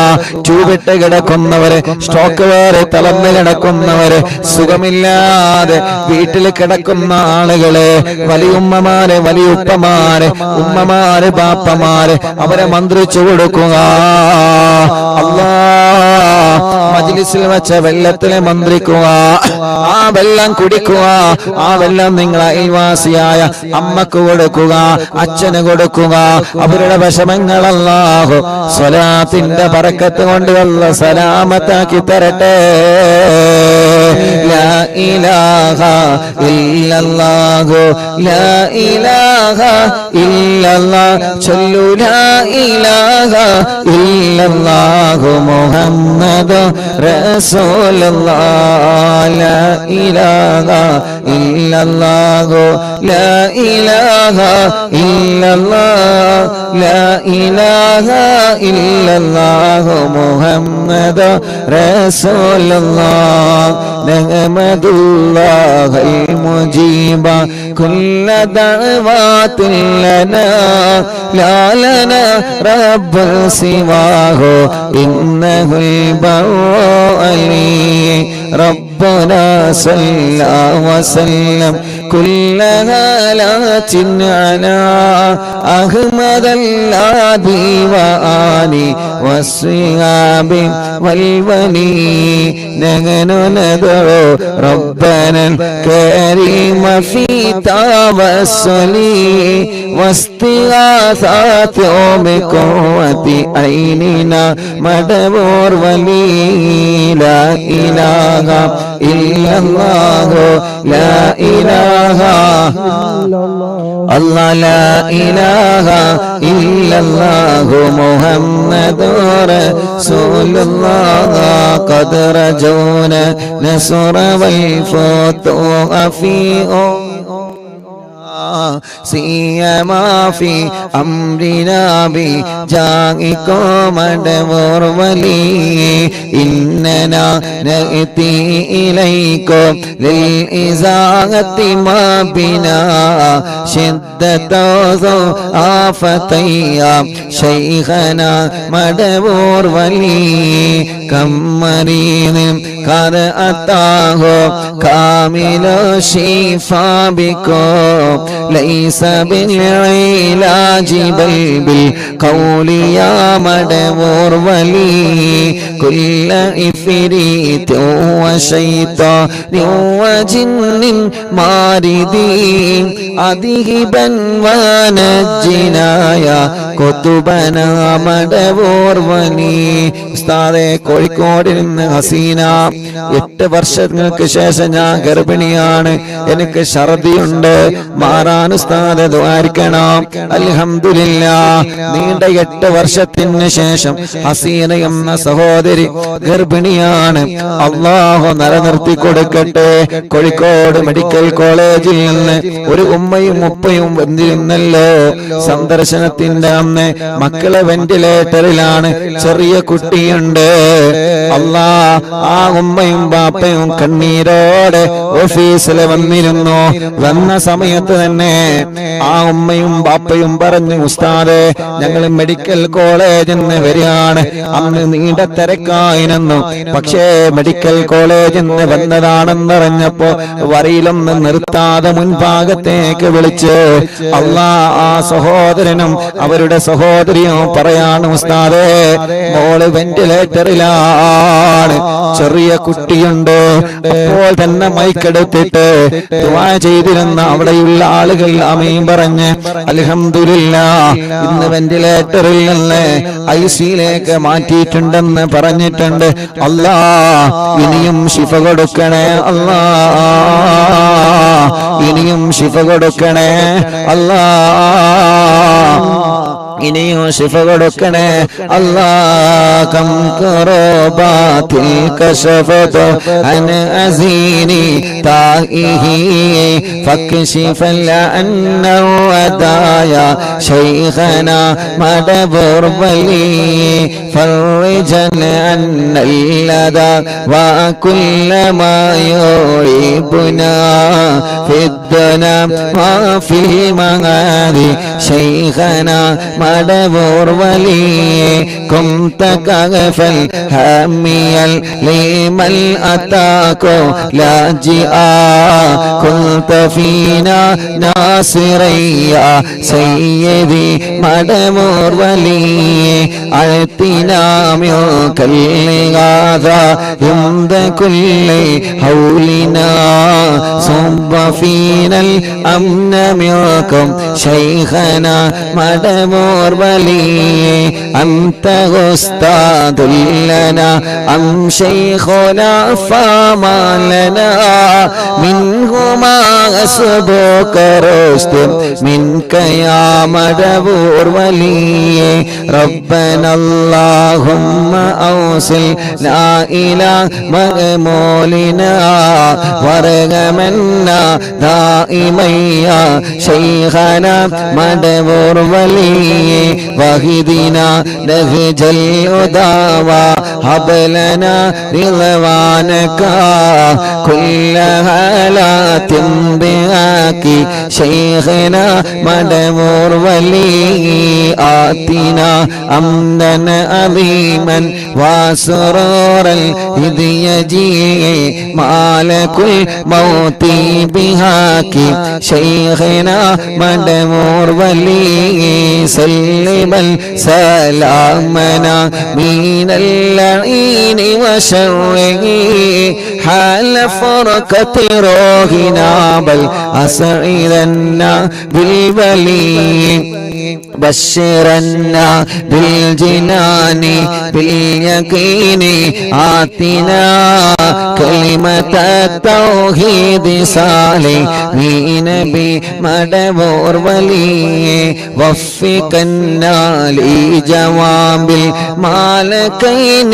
ചൂവിട്ട് കിടക്കുന്നവരെ, സ്ട്രോക്ക് വേറെ തളർന്ന് കിടക്കുന്നവരെ, സുഖമില്ലാതെ വീട്ടിൽ കിടക്കുന്ന ആളുകളെ, വലിയുമ്മമാരെ, വലിയുപ്പമാരെ, ഉമ്മമാരെ, ബാപ്പമാരെ, അവരെ മന്ത്രിച്ചു കൊടുക്കുക. അല്ലാഹ് മജ്ലിസിൽ വെച്ച വെള്ളത്തിലെ മന്ത്രിക്കുക. ആ വെള്ളം കുടിക്കുക. ആ വെള്ളം നിങ്ങൾ അയൽവാസിയായ അമ്മക്ക് കൊടുക്കുക, അച്ഛന് കൊടുക്കുക. അവരുടെ വിഷമങ്ങൾ അല്ലാഹു സ്വലാത്തിന്റെ ബറക്കത്ത് കൊണ്ട് അല്ലാഹു സലാമത്താക്കി തരട്ടെ. ലാ ഇലാഹ ഇല്ലല്ലാഹു ലാ ഇലാഹ ഇല്ലല്ലാഹ് ചൊല്ലു ലാ ഇലാഹ ഇല്ലല്ലാഹു മുഹമ്മദ് റസൂലുള്ളാഹ്. ലാ ഇലാഹ ഇല്ലല്ലാഹു ലാ ഇലാഹ ഇല്ലല്ലാഹ് ലാ ഇലാഹ ഇല്ലല്ലാഹു മുഹമ്മദ് റസൂലുള്ളാഹ്. നഹ്മദുല്ലാഹൽ മുജീബ കുല്ല ദഅവാതിൻ ലനാ ലാ ലനാ റബ്ബ് സിവാഹു ഇന്നഹുൽ ബഅലി ربنا صلى وسلم كل هالات على أحمد الهادي وآله والصحاب والولي. نحن ندعو ربنا الكريم في توسل واستغاثات بقوة عيننا مدبور ولي. لا إله إلا الله لا إله الله لا إله إلا الله محمد رسول الله. قد رجونا نصر والفتوح في سيما في أمرنا بجاهكم مدبور ولي. إننا نأتي إليكم للإزاحة ما بنا شدة آفتيا شيخنا مدبور ولي. كم مريض قد أتاه كامل الشفاء بكم ليس بالعلاج بل بالقول يا مدبور ولي. كل إفريت وشيطان وجن ماردين أذهبا ونجنا يا قطبنا مدبور ولي. ഉസ്താദേ, കോഴിക്കോടിൽ നിന്ന് ഹസീന, 8 വർഷങ്ങൾക്ക് ശേഷം ഞാൻ ഗർഭിണിയാണ്. എനിക്ക് ഛർദിയുണ്ട്, മാറാൻ ഉസ്താദ് ദുആരിക്കണം. അൽഹംദുലില്ലാഹ്, നീണ്ട 8 വർഷത്തിന് ശേഷം ഹസീന എന്ന സഹോദരി ഗർഭിണിയാണ്. അല്ലാഹു നിലനിർത്തി കൊടുക്കട്ടെ. കോഴിക്കോട് മെഡിക്കൽ കോളേജിൽ നിന്ന് ഒരു ഉമ്മയും ഉപ്പയും വന്നിരുന്നല്ലോ സന്ദർശനത്തിന്റെ അന്ന്. മക്കളെ വെന്റിലേറ്ററിലാണ്, ചെറിയ കുട്ടിയുണ്ട്. അല്ലാഹ്, ആ ഉമ്മയും ബാപ്പയും കണ്ണീരോടെ ഓഫീസിൽ വന്നിരുന്നു. വന്ന സമയത്ത് തന്നെ ആ ഉമ്മയും ബാപ്പയും പറഞ്ഞു, ഉസ്താദേ, ഞങ്ങൾ മെഡിക്കൽ കോളേജിൽ നിന്ന് വരികയാണ്. അന്ന് നീണ്ട തിരക്കായിരുന്നു. പക്ഷേ മെഡിക്കൽ കോളേജിൽ നിന്ന് വന്നതാണെന്നറിഞ്ഞപ്പോ വരിയിലൊന്ന് നിർത്താതെ മുൻഭാഗത്തേക്ക് വിളിച്ച് ആ സഹോദരനും അവരുടെ സഹോദരിയും പറയാണ്, ഉസ്താദേ, മോള് വെന്റിലേറ്ററിലാണ്, ചെറിയ കുട്ടിയുണ്ട്. അപ്പോൾ തന്നെ മൈക്കെടുത്തിട്ട് ദുആ ചെയ്തിരുന്ന അവിടെയുള്ള ആളുകൾ ആമീൻ പറഞ്ഞ് അൽഹംദുലില്ലാഹ്, ഇന്ന് വെന്റിലേറ്ററിൽ നിന്ന് ഐസിയിലേക്ക് മാറ്റിയിട്ടുണ്ടെന്ന് പറഞ്ഞിട്ടുണ്ട്. അല്ലാഹ്, ഇനിയും ശിഫ കൊടുക്കണേ അല്ലാഹ്, ഇനിയും ശിഫ കൊടുക്കണേ അല്ലാഹ്. ഇനിയും ശിഫ കൊടുക്കണേ അല്ലാഹ്. കം കറബാത്തിൽ കശഫത അൻ അസീനി താഇഹി ഫക്ശിഫൽ അന്നഹു അദായ ശൈഖനാ മദബുർ വലി ഫർജൻ അന്നൽ ലദാ وكل ما يعيبنا في الدنا وفي المغادي شيخنا مدبور ولي كنت كغفا هاميا لمن أتاكو لاجئا كنت فينا ناصريا سيدي مدبور ولي أعطنا منك الغاثة عند كل حولنا صب فينا الأمن منكم شيخنا مدبور ولي أنت أستاذ لنا أم شيخنا فما لنا منهما أسبوك رشد منك يا مدبور ولي ربنا اللهم أوصل لا إله مغمولنا ورغمنا دائما يا شيخنا مدبور ولي وهدنا نهج الهدى وهب لنا رضوانك كل هالات بهاك شيخنا مدبور ولي آتنا أمنا عظيما وسرورا إذ يجيء مالك الموت بهاك شيخنا مدبور ولي سلم سلامنا من اللعين وشره حال فرقة روحنا بل أسعدنا بالبلي بشرنا بالجنان باليقين آتنا كلمة التوحيد صالحين بمدبور ولي وفقنا لجواب المالكين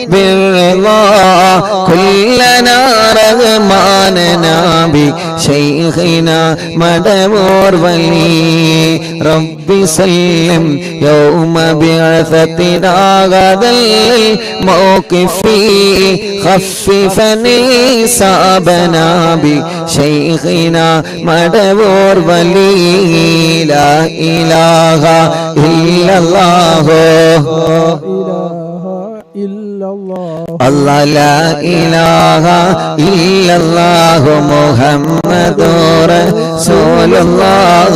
بالرضا كلنا رغماننا بشيخنا مدبور ولي ربي سلم يوم بعثتنا غدا الموقف خففني صابنا بشيخنا مدبور ولي لا إله إلا الله الله لا إله إلا الله محمد رسول الله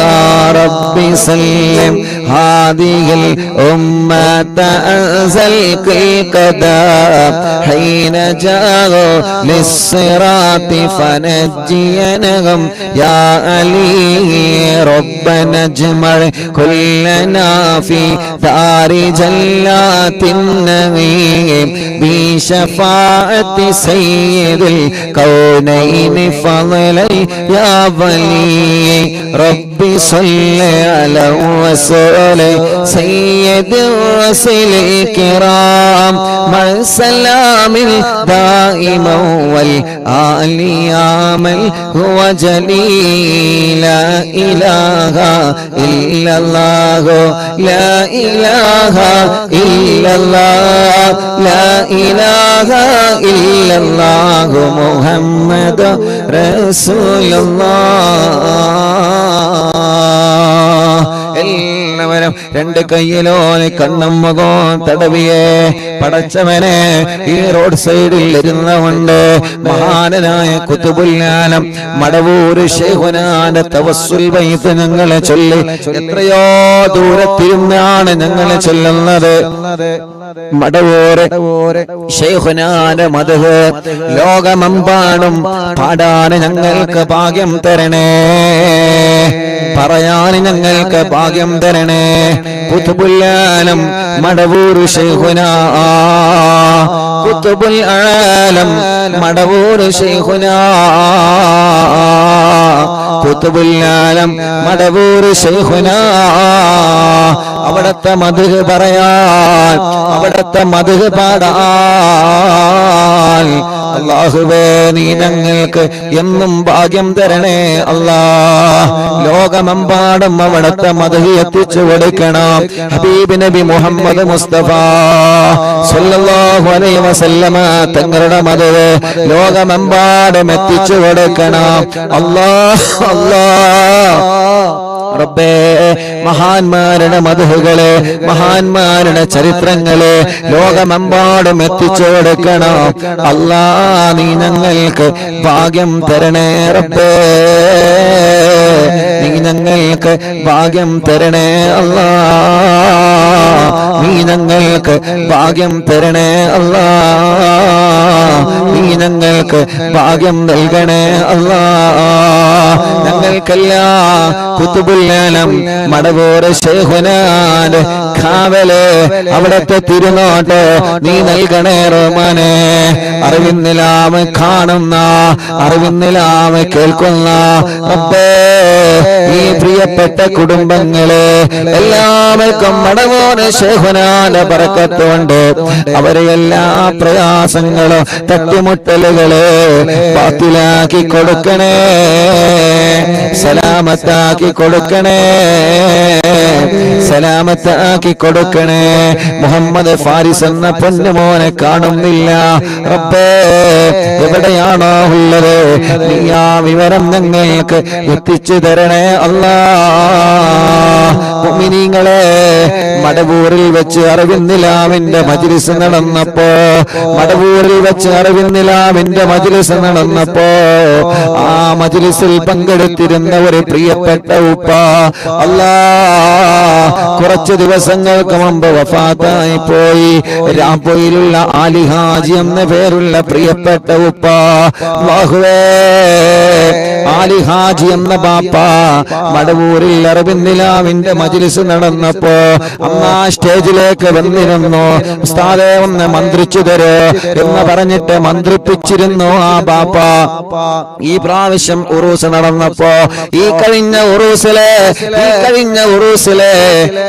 ربي سلم هذه الأمة أنزل القدام حين جاءوا للصراط فنجينهم يا علي ربنا اجمع كلنا في دار جلات النعيم بشفاعة سيد الكونين فضلا يا ولي ربي صل على رسول سيد الرسل الكرام مع السلام دائما والآل يا من هو جليل لا إله إلا الله لا إله إلا الله لا إله إلا الله محمد رسول الله എല്ലാവരും രണ്ട് കയ്യിലോ കണ്ണും മുഖവും തടവിയെ പടച്ചവനെ ഈ റോഡ് സൈഡിൽ ഇരുന്നുകൊണ്ട് മഹാനായ ഖുതുബുൽ ആലം മടവൂര് ശൈഖുനാന്റെ തവസ്സുൽ ബൈത്ത് ഞങ്ങളെ ചൊല്ലി എത്രയോ ദൂരത്തിരുന്നാണ് ഞങ്ങളെ ചൊല്ലുന്നത്. മടവൂര് ശൈഖുനാന്റെ മദ്ഹ് ലോകമെമ്പാടും പാടാൻ ഞങ്ങൾക്ക് ഭാഗ്യം തരണേ, പറയാൻ ഞങ്ങൾക്ക് ഭാഗ്യം തരണേ. ഖുതുബുൽ ആലം മടവൂര് ശൈഖുനാ, ഖുതുബുൽ ആലം മടവൂര് ശൈഖുനാ, ഖുതുബുൽ ആലം മടവൂര് ശൈഖുനാ അവിടുത്തെ മദ്ഹ് പറയാൻ, അവിടുത്തെ മദ്ഹ് പാടാൻ. അല്ലാഹുവേ നീ ഞങ്ങൾക്ക് എന്നും ഭാഗ്യം തരണേ അല്ലാഹ്. ലോകമെമ്പാടും അവിടുത്തെ മദ്ഹ് എത്തിച്ചു കൊടുക്കണം. ഹബീബ് നബി മുഹമ്മദ് മുസ്തഫ സല്ലല്ലാഹു അലൈഹി വസല്ലമ തങ്ങളുടെ മദ്ഹ് ലോകമെമ്പാടും എത്തിച്ചു കൊടുക്കണം. അല്ലാഹ് അല്ലാഹ് റബ്ബേ, മഹാന്മാരുടെ മദ്ഹുകളെ, മഹാന്മാരുടെ ചരിത്രങ്ങളെ ലോകമെമ്പാടും എത്തിച്ചു കൊടുക്കണം. അല്ലാ നീ ഞങ്ങൾക്ക് ഭാഗ്യം തരണേ റബ്ബേ, നീ ഞങ്ങൾക്ക് ഭാഗ്യം തരണേ അല്ലാ, നീ ഞങ്ങൾക്ക് ഭാഗ്യം തരണേ അല്ലാ, നീ ഞങ്ങൾക്ക് ഭാഗ്യം നൽകണേ അല്ലാ. ഞങ്ങൾക്കെല്ലാം കുതുബുൽ മടവൂർ ശൈഖുനാന്റെ കാവല്, അവിടത്തെ തിരുനോട്ട് നീ നൽകണേ റഹ്മാനേ. അറിവിന്നിലാമ കാണുന്ന, അറിവിന്നിലാമ കേൾക്കുന്ന റബ്ബേ, ഈ പ്രിയപ്പെട്ട കുടുംബങ്ങളെ എല്ലാവർക്കും മടവൂർ ശൈഖുനാന്റെ ബറക്കത്തുണ്ട്. അവരെ എല്ലാ പ്രയാസങ്ങളും തട്ടിമുട്ടലുകളെ ബാത്തിലാക്കി കൊടുക്കണേ, സലാമത്താക്കി കൊടുക്കണേ, സലാമത്താക്കി കൊടുക്കണേ. മുഹമ്മദ് ഫാരിസ് എന്ന പൊന്നുമോനെ കാണുന്നില്ല റബ്ബേ, എവിടെയാണോ ഉള്ളത് നീ ആ വിവരം ഞങ്ങൾക്ക് എത്തിച്ചു തരണേ അല്ലാഹ്. മുഅ്മിനീങ്ങളെ, മടവൂരിൽ വെച്ച് അറിവിന്നിലാവിന്റെ മജ്ലിസ് നടന്നപ്പോ, മടവൂരിൽ വെച്ച് അറിവിന്നിലാവിന്റെ മജ്ലിസ് നടന്നപ്പോ ആ മജ്ലിസിൽ പങ്കെടുത്തിരുന്ന ഒരു പ്രിയപ്പെട്ട ഉപ്പ കുറച്ചു ദിവസങ്ങൾക്ക് മുമ്പ് വഫാത്തായി പോയി. രാംപൊയിലുള്ള ആലി ഹാജി എന്ന പേരുള്ള പ്രിയപ്പെട്ട ഉപ്പ, അല്ലാഹുവേ, ആലി ഹാജി എന്ന ബാപ്പ മടവൂരിൽ അറിവിന്നിലാവിന്റെ മജ്ലിസ് നടന്നപ്പോ അമ്മ സ്റ്റേജിലേക്ക് വന്നിരുന്നു. ഉസ്താദേ ഒന്ന് മന്ത്രിച്ചു തരോ എന്ന് പറഞ്ഞിട്ട് മന്ത്രിപ്പിച്ചിരുന്നു ആ ബാപ്പ. ഈ പ്രാവശ്യം ഉറൂസ് നടന്നപ്പോ, ഈ കഴിഞ്ഞ ഉറൂസിലെ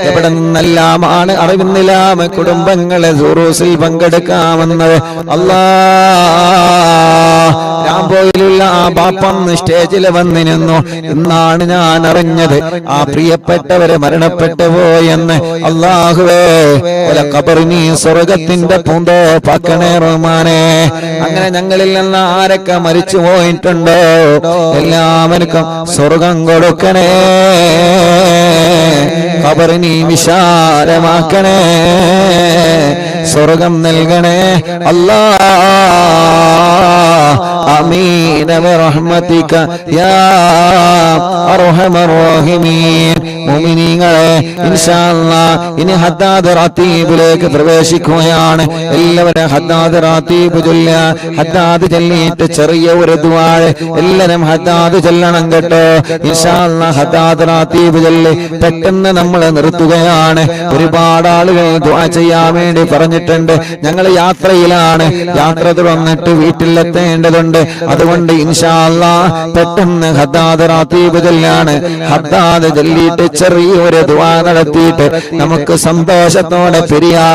എവിടെ നിന്നെല്ലാമാണ് അറിവിന്നിലാമ കുടുംബങ്ങളെ ഉറൂസിൽ പങ്കെടുക്കാമെന്നത്. അല്ലാഹ്, രാംപോയിലുള്ള ആ ബാപ്പന്ന് സ്റ്റേജിൽ വന്നിരുന്നു. ഇന്നാണ് ഞാൻ അറിഞ്ഞത് ആ പ്രിയപ്പെട്ടവരെ മരണപ്പെട്ടു പോയെന്ന്. അല്ലാഹുവേ, ഖബറിനി സ്വർഗത്തിന്റെ പൂന്തോപ്പാക്കണേ റഹ്മാനേ. അങ്ങനെ ഞങ്ങളിൽ നിന്ന് ആരൊക്കെ മരിച്ചു പോയിട്ടുണ്ടോ എല്ലാവർക്കും സ്വർഗം കൊടുക്കണേ, ഖബറിനി വിശാലമാക്കണേ, സ്വർഗം നൽകണേ അല്ലാഹ്. ആമീൻ ബിറഹ്മതിക യാ അർഹമർ റഹീമീൻ. മുഅ്മിനീങ്ങളെ, ഇൻഷാ അല്ലാഹ് ഇനി ഹദ്ദാദ് റാത്തീബിലേക്ക് പ്രവേശിക്കുകയാണ്. എല്ലാവരും ഹദ്ദാദ് റാത്തീബ് ചൊല്ലുക. ഹദ്ദാദ് ചൊല്ലിയിട്ട് ചെറിയ ഒരു ദുആ എല്ലാവരും ഹദ്ദാദ് ചൊല്ലണം കേട്ടോ. ഇൻഷാ അല്ലാഹ് ഹദ്ദാദ് റാത്തീബ് ചൊല്ലി പെട്ടെന്ന് നമ്മൾ നിർത്തുകയാണ്. ഒരുപാട് ആളുകൾ ദുആ ചെയ്യാൻ വേണ്ടി പറഞ്ഞിട്ടുണ്ട്. ഞങ്ങൾ യാത്രയിലാണ്, യാത്ര തുടർന്നിട്ട് വീട്ടിലെത്തേണ്ടതുണ്ട്. അതുകൊണ്ട് ഇൻഷാ അല്ലാഹ് പെട്ടെന്ന് ഹദ്ദാദ് റാത്തീബ് ചൊല്ലാണ്. ഹദ്ദാദ് ചൊല്ലിയിട്ട് ചെറിയൊരു ദുആ നടത്തിയിട്ട് നമുക്ക് സന്തോഷത്തോടെ പിരിയാ.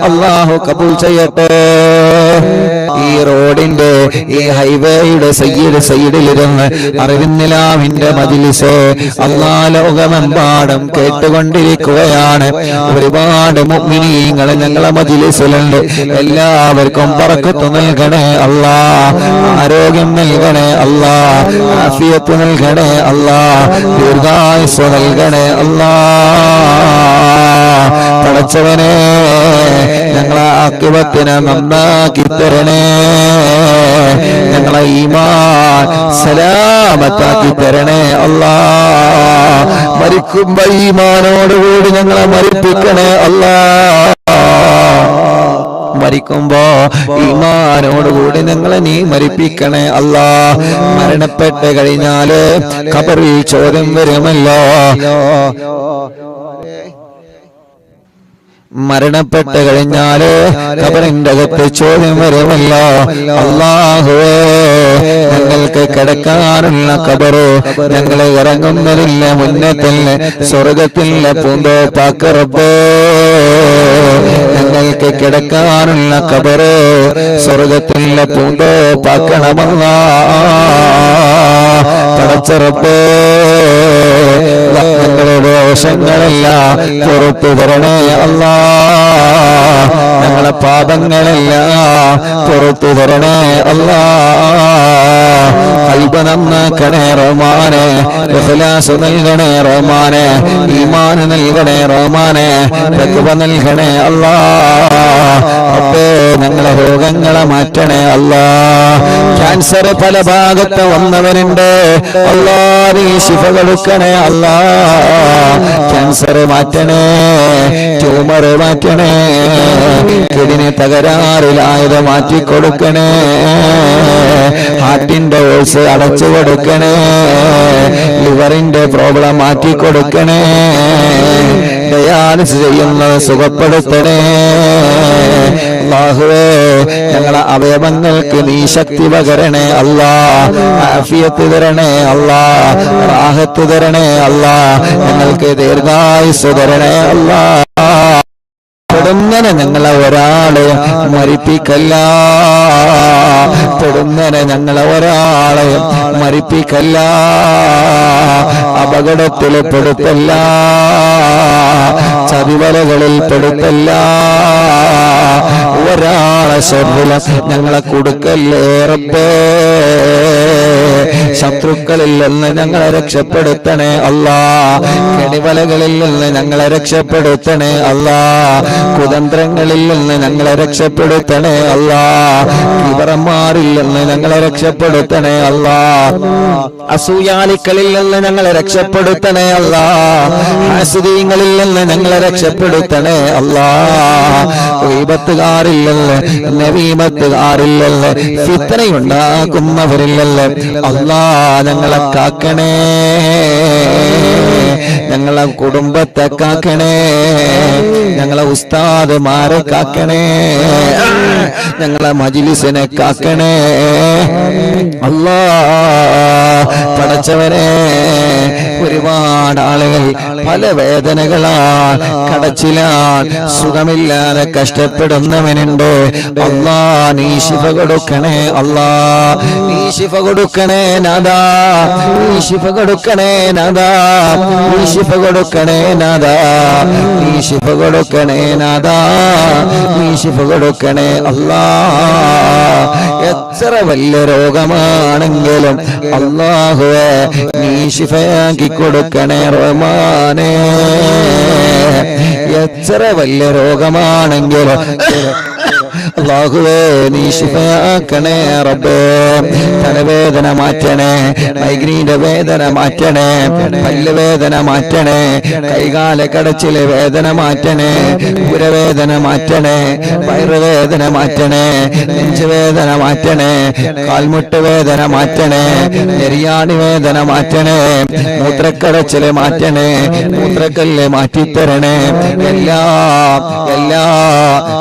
അല്ലാഹു കബൂൽ ചെയ്യട്ടെ. ഈ റോഡിന്റെ, ഈ ഹൈവേയുടെ സൈഡിലിരുന്ന് അറിവിന്നിലാവിന്റെ മജ്ലിസ് അല്ലാഹ് ലോകമെമ്പാടും കേട്ടുകൊണ്ടിരിക്കുകയാണ്. ഒരുപാട് മുഅ്മിനീങ്ങൾ ഞങ്ങളെ മജ്ലിസിലുണ്ട്. എല്ലാവർക്കും ബറക്കത്ത് നൽകണേ അല്ലാഹ്, ആരോഗ്യം നൽകണേ അല്ലാഹ്, ആഫിയത്ത് നൽകണേ അല്ലാഹ്, ദീർഘായുസ്സ് നൽകണേ അല്ലാഹ്. പടച്ചവനെ, ഞങ്ങളെ ആഖിബത്തിനെ നന്നാക്കി തരണേ, ഞങ്ങളെ ഈമാൻ സലാമത്താക്കി തരണേ അല്ലാഹ്. മരിക്കുമ്പോ ഈമാനോടുകൂടി ഞങ്ങളെ മരിപ്പിക്കണേ അല്ലാഹ്. മരിക്കുമ്പോ ഈമാനോടുകൂടി ഞങ്ങളെ നീ മരിപ്പിക്കണേ അല്ലാഹ്. മരണപ്പെട്ട് കഴിഞ്ഞാല് ഖബറിൽ ചോദ്യം വരുമല്ലോ. മരണപ്പെട്ട് കഴിഞ്ഞാല് ഖബറിന്റെ അകത്ത് ചോദ്യം വരുമല്ലോ. അല്ലാഹുവേ, ഞങ്ങൾക്ക് കിടക്കാനുള്ള ഖബറ് ഞങ്ങളെ ഇറങ്ങുന്നതില്ല മുന്നത്തില്ല സ്വർഗത്തില്ല പൂന്തോപ്പാക്ക് റബ്ബേ. ഞങ്ങൾക്ക് കിടക്കാനുള്ള ഖബറ് സ്വർഗത്തില്ല പൂന്തോപ്പാക്കണമല്ലാ. പടച്ച റബ്ബേ, ഞങ്ങളുടെ ദോഷങ്ങളെല്ലാം പുറത്തു തരണേ അല്ലാ. ഞങ്ങളെ പാപങ്ങളെല്ലാം പുറത്തു തരണേ അല്ലാ. ഖൽബ് നന്നാക്കണേ റഹ്മാനെ, ഇഖ്ലാസ് നൽകണേ റഹ്മാനെ, ഈമാൻ നൽകണേ റഹ്മാനെ, തഖ്വ നൽകണേ അല്ലാ. അപ്പേ ഞങ്ങളെ രോഗങ്ങളെ മാറ്റണേ അല്ലാ. ക്യാൻസർ പല ഭാഗത്ത് വന്നവരുണ്ട് അല്ലാ, നീ ശിഫ കൊടുക്കണേ അല്ലാ. ക്യാൻസർ മാറ്റണേ, ട്യൂമർ മാറ്റണേ, കിഡ്നി തകരാറിലായത് മാറ്റിക്കൊടുക്കണേ, ഹാർട്ടിന്റെ ഓൾസ് അടച്ചു കൊടുക്കണേ, ലിവറിന്റെ പ്രോബ്ലം മാറ്റിക്കൊടുക്കണേ, ഡയാലിസിസ് ചെയ്യുന്നത് സുഖപ്പെടുത്തണേ. അല്ലാഹുവേ, ഞങ്ങളെ അവയവങ്ങൾക്ക് നീ ശക്തി പകരണേ അല്ലാ. ആഫിയത്ത് തരണേ അല്ലാ, റാഹത്ത് തരണേ അല്ലാ. ഞങ്ങൾക്ക് ദീർഘായുസ് തരണേ അല്ലാ. പെടുന്നനെ ഞങ്ങളെ ഒരാളെ മരിപ്പിക്കല്ല, പെടുന്നനെ ഞങ്ങളെ ഒരാളെ മരിപ്പിക്കല്ല, അപകടത്തിൽ പെടുത്തല്ല, ചതിവലകളിൽ പെടുത്തല്ല, ഒരാളെ ശർദ്ദില ഞങ്ങളെ കൊടുക്കല്ലേ റബ്ബേ. ശത്രുക്കളിൽ നിന്ന് ഞങ്ങളെ രക്ഷപ്പെടുത്തണേ അല്ലാ. കെണിവലകളിൽ നിന്ന് ഞങ്ങളെ രക്ഷപ്പെടുത്തണേ അല്ലാ. കുതന്ത്രങ്ങളിൽ നിന്ന് ഞങ്ങളെ രക്ഷപ്പെടുത്തണേ അല്ലാ. കിവറന്മാരിൽ നിന്ന് ഞങ്ങളെ രക്ഷപ്പെടുത്തണേ അല്ലാ. അസൂയാലിക്കളിൽ നിന്ന് ഞങ്ങളെ രക്ഷപ്പെടുത്തണേ അല്ലാ. ഹാസിദീങ്ങളിൽ നിന്ന് ഞങ്ങളെ രക്ഷപ്പെടുത്തണേ അല്ലാ. ഗീബത്തുകാരിൽ നിന്ന്, നമീമത്തുകാരിൽ നിന്ന്, ഫിത്നയുണ്ടാക്കുന്നവരിൽ നിന്ന് അല്ലാ ഞങ്ങളെ കാക്കണേ. ഞങ്ങളെ കുടുംബത്തെ കാക്കണേ, ഞങ്ങളെ ഉസ്താദ്മാരെ കാക്കണേ, ഞങ്ങളെ മജ്ലിസിനെ കാക്കണേ അല്ലാ. പടച്ചവനെ, ഒരുപാട് ആളുകൾ പല വേദനകളാൽ കടച്ചിലാൽ സുഖമില്ലാതെ കഷ്ടപ്പെടുന്നവനുണ്ട് അല്ലാ. നീ ശിഫ കൊടുക്കണേ അല്ലാ. നീ ശിഫ കൊടുക്കണേ നാദാ, നീ ശിഫ കൊടുക്കണേ നാദാ, നീ ശിഫ കൊടുക്കണേ നാദാ, നീ ശിഫ കൊടുക്കണേ നാദാ, നീ ശിഫ കൊടുക്കണേ അല്ലാ. എത്ര വലിയ രോഗമാണെങ്കിലും അല്ലാഹുവേ നീ ശിഫയാക്കി കൊടുക്കണേ റഹ്മാനേ. എത്ര വലിയ രോഗമാണെങ്കിലും അല്ലാഹുവേ നീ ശിഫയാക്കണേ റബ്ബേ. തലവേദന മാറ്റണേ, മൈഗ്രീന്റെ വേദന മാറ്റണേ, പല്ലുവേദന മാറ്റണേ, കൈകാല കടച്ചിലെ വേദന മാറ്റണേ, ഉരവേദന മാറ്റണേ, വയറുവേദന മാറ്റണേ, നെഞ്ചുവേദന മാറ്റണേ, കാൽമുട്ട് വേദന മാറ്റണേ, നെരിയാണി വേദന മാറ്റണേ, മൂത്രക്കടച്ചില് മാറ്റണേ, മൂത്രക്കല്ല് മാറ്റിത്തരണേ. എല്ലാം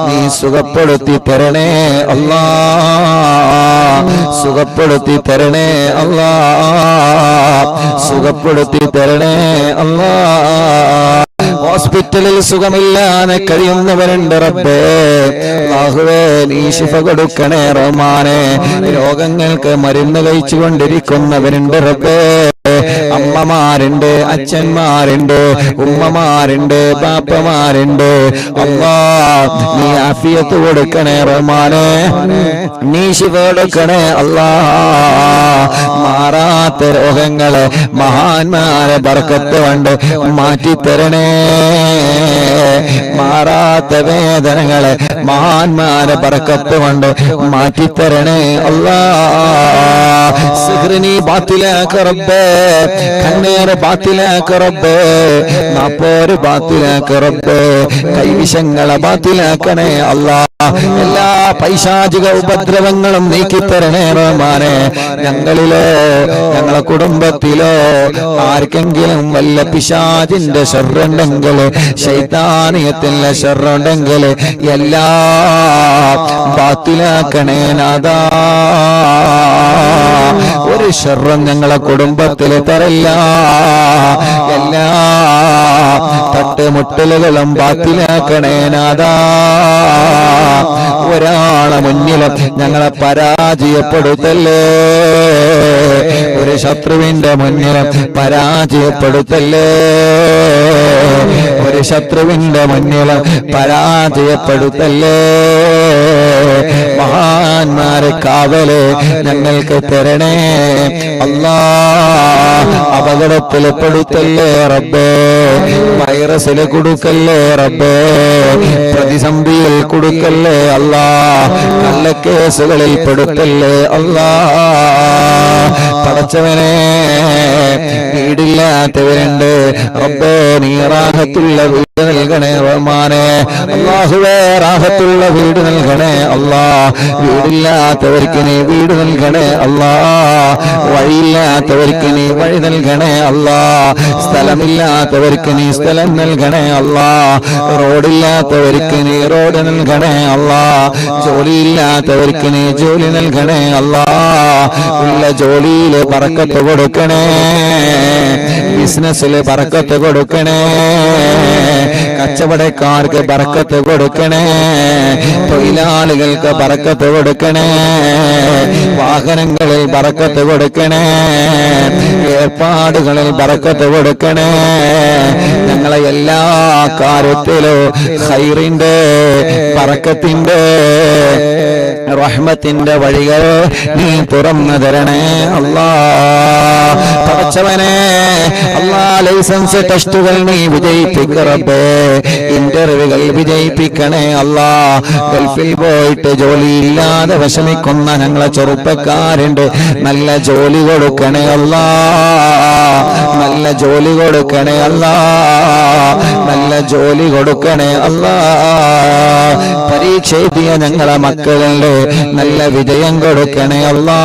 നീ സുഖപ്പെടുത്തി തരണേ അല്ലാ, സുഖപ്പെടുത്തി തരണേ അല്ലാ, സുഖപ്പെടുത്തി തരണേ അല്ലാ. ഹോസ്പിറ്റലിൽ സുഖമില്ലാതെ കഴിയുന്നവരുണ്ട് റബ്ബേ. അല്ലാഹുവേ നീ ശിഫ കൊടുക്കണേ റഹ്മാനേ. രോഗങ്ങൾക്ക് മരുന്ന് കഴിച്ചുകൊണ്ടിരിക്കുന്നവരുണ്ട് റബ്ബേ. അമ്മമാരുണ്ട്, അച്ഛന്മാരുണ്ട്, ഉമ്മമാരുണ്ട്, ബാപ്പമാരുണ്ട്. അല്ലാ നീ ആഫിയത്ത് കൊടുക്കണേ റഹ്മാനേ. നീ ശിഫ കൊടുക്കണേ അല്ലാ. മാറാത്ത രോഗങ്ങളെ മഹാന്മാരെ ബർക്കത്ത് കൊണ്ട് മാറ്റിത്തരണേ. മാറാത്ത വേദനകളെ മഹാന്മാരെ ബർക്കത്ത് കൊണ്ട് മാറ്റിത്തരണേ അല്ലാ. സിഹ്റിനി ബാത്തിലാക്ക് റബ്ബേ, കണ്ണേറ് ബാത്തിലാക്ക് റബ്ബേ, നാപ്പോര് ബാത്തിലാക്ക് റബ്ബേ, കൈവിഷങ്ങളെ ബാത്തിലാക്കണേ അല്ലാ. എല്ലാ പൈശാചിക ഉപദ്രവങ്ങളും നീക്കിത്തരണേ റഹ്മാനെ. ഞങ്ങളിലോ ഞങ്ങളെ കുടുംബത്തിലോ ആർക്കെങ്കിലും വല്ല പിശാചിന്റെ ശർറുണ്ടെങ്കിൽ, ശൈത്താനിയത്തിന്റെ ശർറുണ്ടെങ്കിൽ എല്ലാം ബാത്തിലാക്കണേ നാഥാ. ഒരു ശർറും ഞങ്ങളെ കുടുംബത്തിൽ തരല്ല. എല്ലാ തട്ടുമുട്ടലുകളും ബാത്തിലാക്കണേ നാഥാ. ഒരാളെ മുന്നിലും ഞങ്ങളെ പരാജയപ്പെടുത്തല്ലേ. ഒരു ശത്രുവിന്റെ മുന്നിലും പരാജയപ്പെടുത്തല്ലേ. ഒരു ശത്രുവിന്റെ മുന്നിലും പരാജയപ്പെടുത്തല്ലേ. മഹാന്മാരെ കാവല് ഞങ്ങൾക്ക് തരണേ അല്ലാ. അപകടത്തിൽ പെടുത്തല്ലേ റബ്ബേ. വൈറസിൽ കൊടുക്കല്ലേ റബ്ബേ. പ്രതിസന്ധിയിൽ കൊടുക്കല്ലേ അല്ലാ. കള്ളക്കേസുകളിൽ പെടുത്തല്ലേ അല്ലാ. പടച്ചവനെ, വീടില്ലാത്തവരുണ്ട് റബ്ബേ, നീ റാഹത്തുള്ള വീട് നൽകണേ റഹ്മാനെ. അല്ലാഹുവേ, റാഹത്തുള്ള വീട് നൽകണേ അല്ലാ. വീടില്ലാത്തവർക്ക് നീ വീട് നൽകണേ അല്ലാ. വഴിയില്ലാത്തവർക്ക് നീ വഴി നൽകണേ അല്ലാ. സ്ഥലമില്ലാത്തവർക്ക് നീ സ്ഥലം നൽകണേ അല്ലാ. റോഡില്ലാത്തവർക്ക് നീ റോഡ് നൽകണേ അല്ലാ. ജോലിയില്ലാത്തവർക്ക് നീ ജോലി നൽകണേ അല്ലാ. ഉള്ള ജോലിയിൽ ബറക്കത്ത് കൊടുക്കണേ. ബിസിനസ്സിൽ ബറക്കത്ത് കൊടുക്കണേ. കച്ചവടക്കാർക്ക് ബറക്കത്ത് കൊടുക്കണേ. തൊഴിലാളികൾക്ക് ബറക്കത്ത് കൊടുക്കണേ. വാഹനങ്ങളിൽ ബറക്കത്ത് കൊടുക്കണേ. ഏർപ്പാടുകളിൽ ബറക്കത്ത് കൊടുക്കണേ. ഞങ്ങളെ എല്ലാ കാര്യത്തിലും ഖൈറിന്റെ ബറക്കത്തിന്റെ റഹ്മത്തിന്റെ വഴികൾ നീ തുറന്നു തരണേ അല്ലാ. പടച്ചവനെ അല്ലാ, ലൈസൻസ് ടെസ്റ്റുകൾ നീ വിജയിപ്പിക്കറബേ. ഇന്റർവ്യൂകൾ വിജയിപ്പിക്കണേ അല്ലാ. ഗൾഫിൽ പോയിട്ട് ജോലിയില്ലാതെ വിഷമിക്കുന്ന ഞങ്ങളെ ചെറുപ്പക്കാരുണ്ട്. നല്ല ജോലി കൊടുക്കണേ അല്ലാ. നല്ല ജോലി കൊടുക്കണേ അല്ലാ. നല്ല ജോലി കൊടുക്കണേ അല്ലാ. പരീക്ഷ എഴുതിയ ഞങ്ങളെ മക്കളുണ്ട്. നല്ല വിജയം കൊടുക്കണേ അല്ലാ.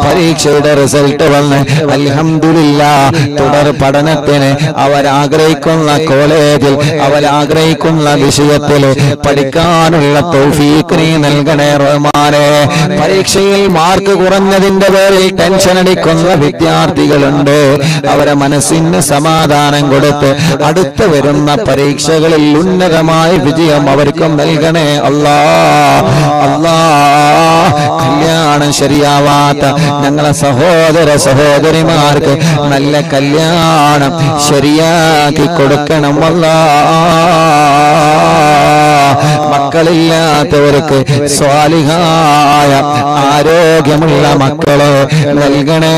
പരീക്ഷയുടെ റിസൾട്ട് വന്ന് അൽഹംദുലില്ലാഹ് തുടർ പഠനത്തിന് അവരാഗ്രഹിക്കുന്ന കോളേജിൽ അവരാഗ്രഹിക്കുന്ന വിഷയത്തിൽ പഠിക്കാനുള്ള തൗഫീഖ് നീ നൽകണേ റഹ്മാനേ. പരീക്ഷയിൽ മാർക്ക് കുറഞ്ഞതിന്റെ പേരിൽ ടെൻഷൻ അടിക്കുന്ന വിദ്യാർത്ഥികളുണ്ട്. അവരെ മനസ്സിന് സമാധാനം കൊടുത്ത് അടുത്ത് വരുന്ന പരീക്ഷകളിൽ ഉന്നതമായ വിജയം അവർക്കും നൽകണേ അല്ലാ. അല്ലാ, കല്യാണം ശരിയാവാത്ത ഞങ്ങളെ സഹോദര സഹോദരിമാർക്ക് നല്ല കല്യാണം ശരിയാക്കി കൊടുക്കണം അല്ലാ. മക്കളില്ലാത്തവർക്ക് സ്വാലിഹായ ആരോഗ്യമുള്ള മക്കളെ നൽകണേ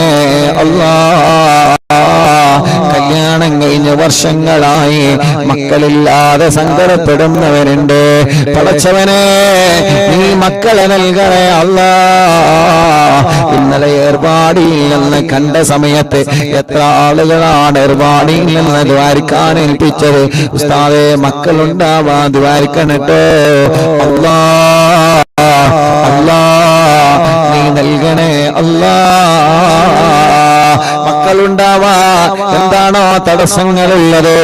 അല്ലാ. കല്യാണം കഴിഞ്ഞ് വർഷങ്ങളായി മക്കളില്ലാതെ സങ്കടപ്പെടുന്നവരുണ്ട്. പടച്ചവനെ, നീ മക്കളെ നൽകണേ അല്ലാ. ഇന്നലെ ഏർപാടിയിൽ നിന്ന് കണ്ട സമയത്ത് എത്ര ആളുകളാണ് ഏർപാടിയിൽ നിന്ന് ദ്വാരിക്കാൻ ഏൽപ്പിച്ചത്. ഉസ്താദേ, മക്കളുണ്ടാവാൻ ദ്വാരിക്കണട്ടോ അല്ലാ. അല്ലാ, നീ നൽകണേ അല്ലാ. മക്കളുണ്ടാവാ എന്താണോ തടസ്സങ്ങളുള്ളത്,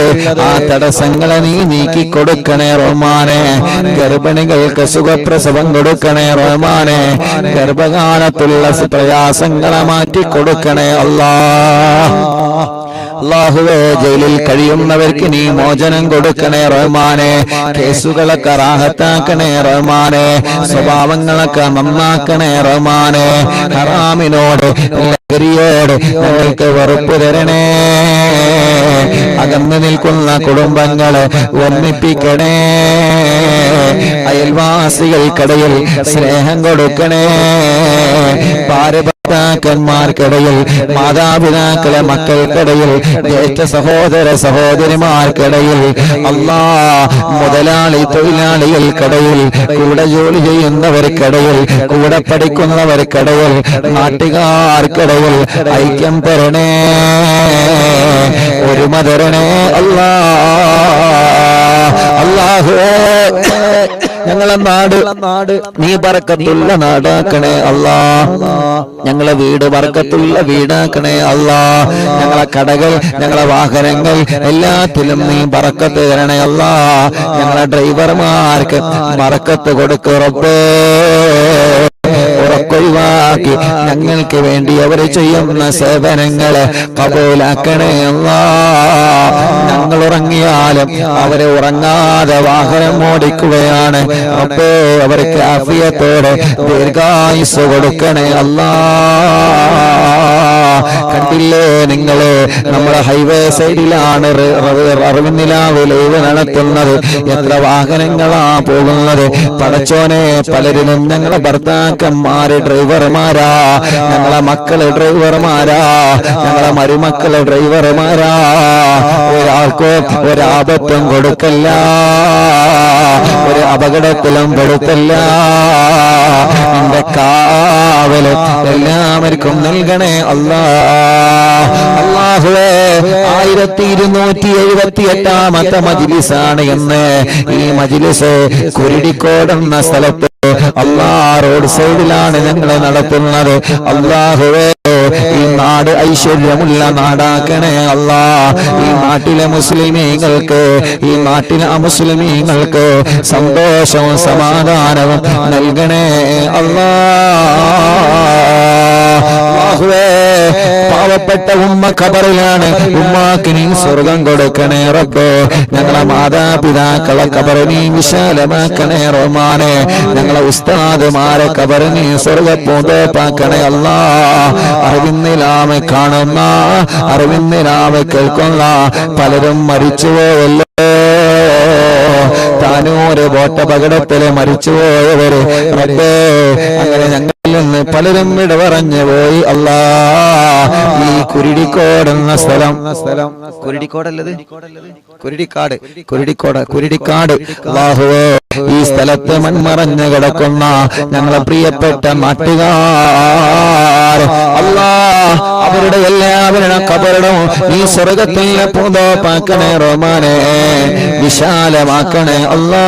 ആ തടസ്സങ്ങളെ നീ നീക്കി കൊടുക്കണേ റഹ്മാനെ. ഗർഭിണികൾക്ക് സുഖപ്രസവം കൊടുക്കണേ റഹ്മാനെ. ഗർഭകാലത്തുള്ള പ്രയാസങ്ങളെ മാറ്റി കൊടുക്കണേ അല്ലാ. അല്ലാഹുവേ, ജയിലിൽ കഴിയുന്നവർക്ക് നീ മോചനം കൊടുക്കണേ റഹ്മാനെ. കേസുകളൊക്കെ റാഹത്താക്കണേ റഹ്മാനെ. സ്വഭാവങ്ങളൊക്കെ നന്നാക്കണേ റഹ്മാനെ. ഹറാമിനോട് ലഹരിയോട് ഞങ്ങൾക്ക് വെറുപ്പ് തരണേ. അകന്നു നിൽക്കുന്ന കുടുംബങ്ങളെ ഒന്നിപ്പിക്കണേ. അയൽവാസികൾക്കിടയിൽ സ്നേഹം കൊടുക്കണേ. ഭർത്താക്കന്മാർക്കിടയിൽ, മാതാപിതാക്കളെ മക്കൾക്കിടയിൽ, ജ്യേഷ്ഠ സഹോദര സഹോദരിമാർക്കിടയിൽ, അല്ലാ, മുതലാളി തൊഴിലാളികൾക്കിടയിൽ, കൂടെ ജോലി ചെയ്യുന്നവർക്കിടയിൽ, കൂടെ പഠിക്കുന്നവർക്കിടയിൽ, നാട്ടുകാർക്കിടയിൽ ഐക്യം തരണേ. ഒരുമ തരണേ അല്ലാ. അല്ലാഹുവേ, ഞങ്ങളെ നാട് നീ ബർക്കത്തുള്ള നാടാക്കണേ അല്ലാ. ഞങ്ങളെ വീട് ബർക്കത്തുള്ള വീടാക്കണേ അല്ലാ. ഞങ്ങളെ കടകൾ, ഞങ്ങളെ വാഹനങ്ങൾ എല്ലാത്തിലും നീ ബർക്കത്ത് തരണേ അല്ലാ. ഞങ്ങളെ ഡ്രൈവർമാർക്ക് ബർക്കത്ത് കൊടുക്ക് റബ്ബേ. ഉറക്കൊഴിവാക്കി ഞങ്ങൾക്ക് വേണ്ടി അവർ ചെയ്യുന്ന സേവനങ്ങളെ കബൂലാക്കണേ അല്ലാ. ഞങ്ങൾ ഉറങ്ങിയാലും അവരെ ഉറങ്ങാതെ വാഹനം ഓടിക്കുകയാണ് റബ്ബേ. അവർക്ക് ആഫിയത്തോടെ ദീർഘായുസ്സ് കൊടുക്കണേ അല്ലാ. കണ്ടില്ലേ നിങ്ങള്, നമ്മുടെ ഹൈവേ സൈഡിലാണ് അറിവിന്നിലാവ് ലൈവ് നടത്തുന്നത്. എത്ര വാഹനങ്ങളാ പോകുന്നത് പടച്ചോനെ. പലരിലും ഞങ്ങളെ ഭർത്താക്കന്മാര് ഡ്രൈവർമാരാ, ഞങ്ങളെ മക്കള് ഡ്രൈവർമാരാ, ഞങ്ങളെ മരുമക്കള് ഡ്രൈവർമാരാ. ഒരാൾക്കോ ഒരാപത്തും കൊടുക്കല്ല, ഒരു അപകടത്തിലും കൊടുക്കല്ല. നിന്റെ കാവല് എല്ലാവർക്കും നൽകണേ അല്ലാ. അല്ലാഹുവേ, 1278 മജ്ലിസാണ് എന്ന് ഈ മജ്ലിസ് കുരുടിക്കോട് എന്ന സ്ഥലത്ത് അല്ലാ റോഡ് സൈഡിലാണ് ഞങ്ങൾ നടത്തുന്നത്. അല്ലാഹുവേ, ഈ നാട് ഐശ്വര്യമുള്ള നാടാക്കണേ അല്ലാ. ഈ നാട്ടിലെ മുസ്ലിമീങ്ങൾക്ക്, ഈ നാട്ടിലെ അമുസ്ലിമീങ്ങൾക്ക് സന്തോഷവും സമാധാനവും നൽകണേ അല്ലാ. പാവപ്പെട്ട ഉമ്മ ഖബറിലാണ്, ഉമ്മാക്ക് നീ സ്വർഗം കൊടുക്കണേ റബ്ബേ. ഞങ്ങളെ മാതാപിതാക്കളെ ഖബർ നീ വിശാലമാക്കണേ റഹ്മാനെ. ഞങ്ങളെ ഉസ്താദുമാരെ ഖബർ നീ സ്വർഗപ്പൂന്തോപ്പാക്കണേ അല്ലാ. അറിവിന്നിലാമെ കാണുന്ന, അറിവിന്നിലാമെ കേൾക്കുന്ന പലരും മരിച്ചുപോയല്ലോ. താനൂര് ബോട്ടപകടത്തില് മരിച്ചുപോയവര് റബ്ബേ, അങ്ങനെ ഞങ്ങളിൽ നിന്ന് പലരും വിട പറഞ്ഞു പോയി അല്ലാ. ഈ കുരുടിക്കോട് എന്ന സ്ഥലം, കുരുടിക്കോടല്ലത്, കുരുടിക്കാട് അല്ലാഹുവേ, ഈ സ്ഥലത്ത് മൺമറഞ്ഞു കിടക്കുന്ന ഞങ്ങളെ പ്രിയപ്പെട്ട നാട്ടുകാർ അല്ലാ, അവരുടെ എല്ലാവരുടെ ഖബറും ഈ സ്വർഗത്തിലെ പൂന്തോപ്പാക്കണേ റഹ്മാനെ. വിശാലമാക്കണേ അല്ലാ.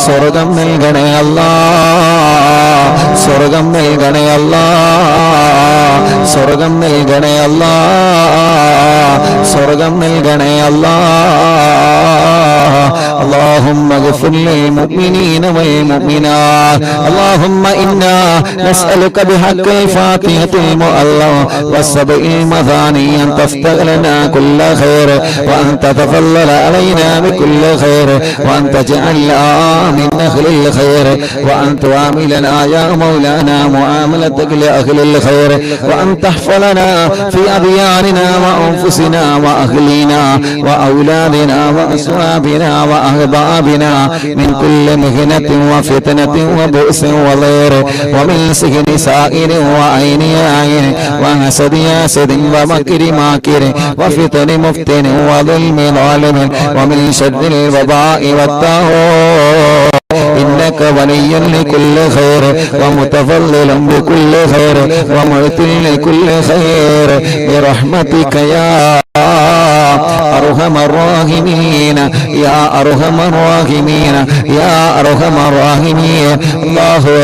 സ്വർഗം നൽകണേ അല്ലാ. സ്വർഗം നൽകണേ അല്ലാ. സ്വർഗം നൽകണേ അല്ലാ. സ്വർഗം നൽകണേ അല്ലാ. اللهم اغفر للمؤمنين والمؤمنات. اللهم إنا نسألك بحق الفاتحة المؤلم والسبع المثاني أن تفتح لنا كل خير، وأن تتفضل علينا بكل خير، وأن تجعلنا من أهل الخير، وأن تعاملنا يا مولانا معاملتك لأهل الخير، وأن تحفظنا في أدياننا وأنفسنا وأهلنا وأولادنا وأصحابنا وأحبابنا من كل مهنة وفتنة وبؤس وضير، ومن سجن سائر وعين عين، وحسد حاسد ومكر ماكر، وفتن مفتن وظلم ظالم، ومن شر الوباء والطاغوت. إنك ولي لكل خير، ومتفضل بكل خير، ومعطي لكل خير، برحمتك يا أرحم الراحمين، يا أرحم الراحمين، يا أرحم الراحمين. അല്ലാഹു,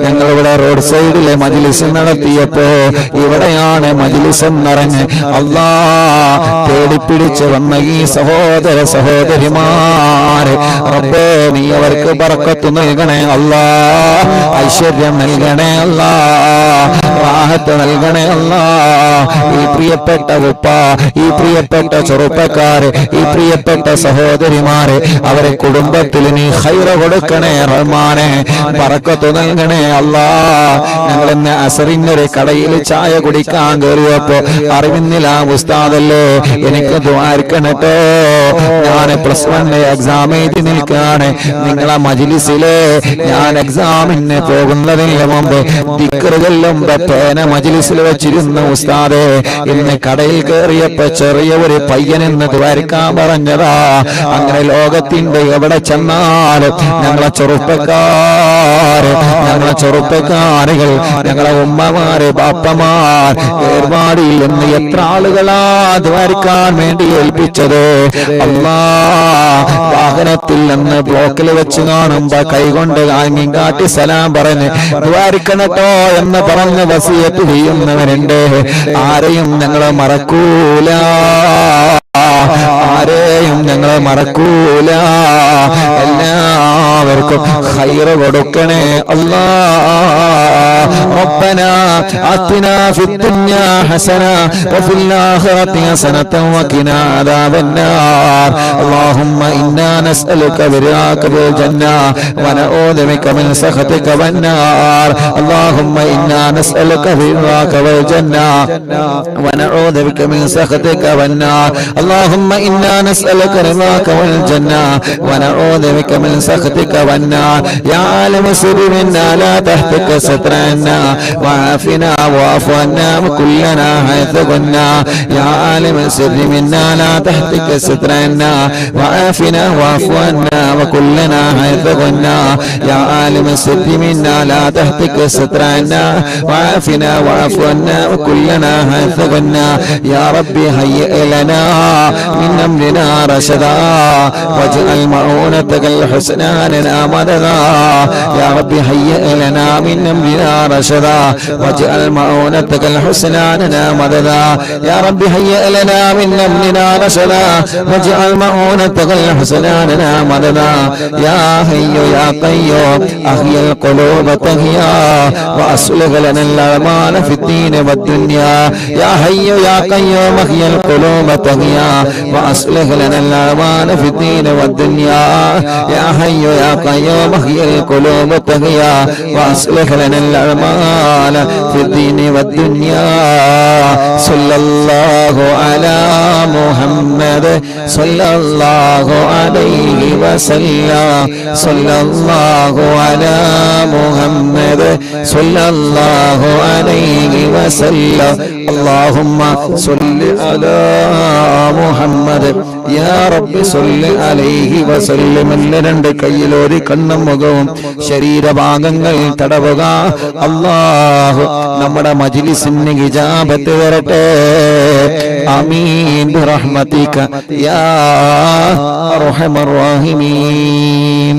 ഞങ്ങളിവിടെ റോഡ് സൈഡിലെ മജ്ലിസ് നടത്തിയപ്പോ ഇവിടെയാണ് മജ്ലിസ് എന്നറിഞ്ഞ് അല്ലാ തേടിപ്പിടിച്ച് വന്ന ഈ സഹോദര സഹോദരിമാര് റബ്ബേ, നീ അവർക്ക് ബർക്കത്ത് നൽകണേ അല്ലാ. ഐശ്വര്യം നൽകണേ അല്ലാ. റാഹത്ത് നൽകണേ അല്ലാ. ഈ പ്രിയപ്പെട്ട ഉപ്പ, ഈ പ്രിയപ്പെട്ട ചെറുപ്പക്കാര്, ഈ പ്രിയപ്പെട്ട സഹോദരിമാര്, അവരെ കുടുംബത്തിൽ നീ ഖൈറ കൊടുക്കണേ റഹ്മാനെ. ബർക്കത്ത് നൽകണേ അല്ലാ. ഞങ്ങൾ ഇന്ന് അസറിനൊരു കടയിൽ ചായ കുടിക്കാൻ കയറിയപ്പോ അറിവിന്നില്ല ഉസ്താദല്ലേ, എനിക്ക് ദ്വാരിക്കണട്ടോ, ഞാൻ +1 എക്സാം എഴുതി നിൽക്കാണ്. നിങ്ങളെ മജ്ലിസിലെ ഞാൻ എക്സാമിന് പോകുന്നതിന് മുമ്പ് ദിക്ർ ചൊല്ലുമ്പോ ഏന മജ്ലിസിൽ വെച്ചിരുന്ന ഉസ്താദേ, ഇന്ന് കടയിൽ കയറിയപ്പോ ചെറിയ ഒരു പയ്യൻ എന്ന് ദ്വാരക്കാൻ പറഞ്ഞതാ. അങ്ങനെ ലോകത്തിന്റെ എവിടെ ചെന്നാലും ഞങ്ങളെ ചെറുപ്പക്കാരുകൾ, ഞങ്ങളെ ഉമ്മമാര്, ബാപ്പമാർ, ഏർവാടിയിൽ നിന്ന് എത്ര ആളുകളാ ദ്വാരക്കാൻ വേണ്ടി ഏൽപ്പിച്ചത്. അല്ലാ, വാഹനത്തിൽ നിന്ന് ബ്ലോക്കിൽ വെച്ച് കാണുമ്പോ കൈകൊണ്ട് കാട്ടി സലാം പറഞ്ഞ് ദ്വാരിക്കണട്ടോ എന്ന് പറഞ്ഞ് വസിയത്ത് ചെയ്യുന്നവരുണ്ട്. ആരെയും ഞങ്ങൾ മറക്കൂല, ആരെയും ഞങ്ങൾ മറക്കൂല. എല്ലാവർക്കും ഖൈറ് കൊടുക്കണേ അല്ലാ. ربنا آتنا في الدنيا حسنة وفي الآخرة حسنة وقنا عذاب النار. اللهم إنا نسألك برضاك بالجنة ونعوذ بك من سخطك والنار. اللهم إنا نسألك برضاك بالجنة ونعوذ بك من سخطك والنار. اللهم إنا نسألك رضاك والجنة ونعوذ بك من سخطك والنار. يا عالم السر منا لا تهتك سترنا وعافنا واعف عنا وكلنا حيث كنا. يا عالم السر منا لا تهتك سترنا وعافنا واعف عنا وكلنا حيث كنا. يا عالم السر منا لا تهتك سترنا وعافنا واعف عنا وكلنا حيث كنا. يا ربي هيئ لنا من أمرنا رشدا واجعل معونتك الحسنى لنا مددا. يا ربي هيئ لنا من أمرنا رشدا واجعل معونتك الحسنى لنا مددا. يا ربي هيئ لنا من أمرنا رشدا واجعل معونتك الحسنى لنا مددا. يا حي يا قيوم أحيي القلوب تحيا وأصلح لنا الأعمال في الدين والدنيا. يا حي يا قيوم أحيي القلوب تحيا وأصلح لنا الأعمال في الدين والدنيا. يا حي يا قيوم أحيي القلوب تحيا وأصلح لنا الأعمال في الدين والدنيا. صلى الله على محمد صلى الله عليه وسلم. صلى الله على محمد صلى الله عليه وسلم. اللهم صل على محمد يا رب صل عليه وسلم. രണ്ട് കയ്യിലൊരു കണ്ണും മുഖവും ശരീരഭാഗങ്ങൾ തടവുക. അല്ലാഹു നമ്മുടെ മജ്ലിസിന് ഇജാബത്ത് തരട്ടെ. ആമീൻ ബിറഹ്മതിക യാ അർഹമർ റഹീമീൻ.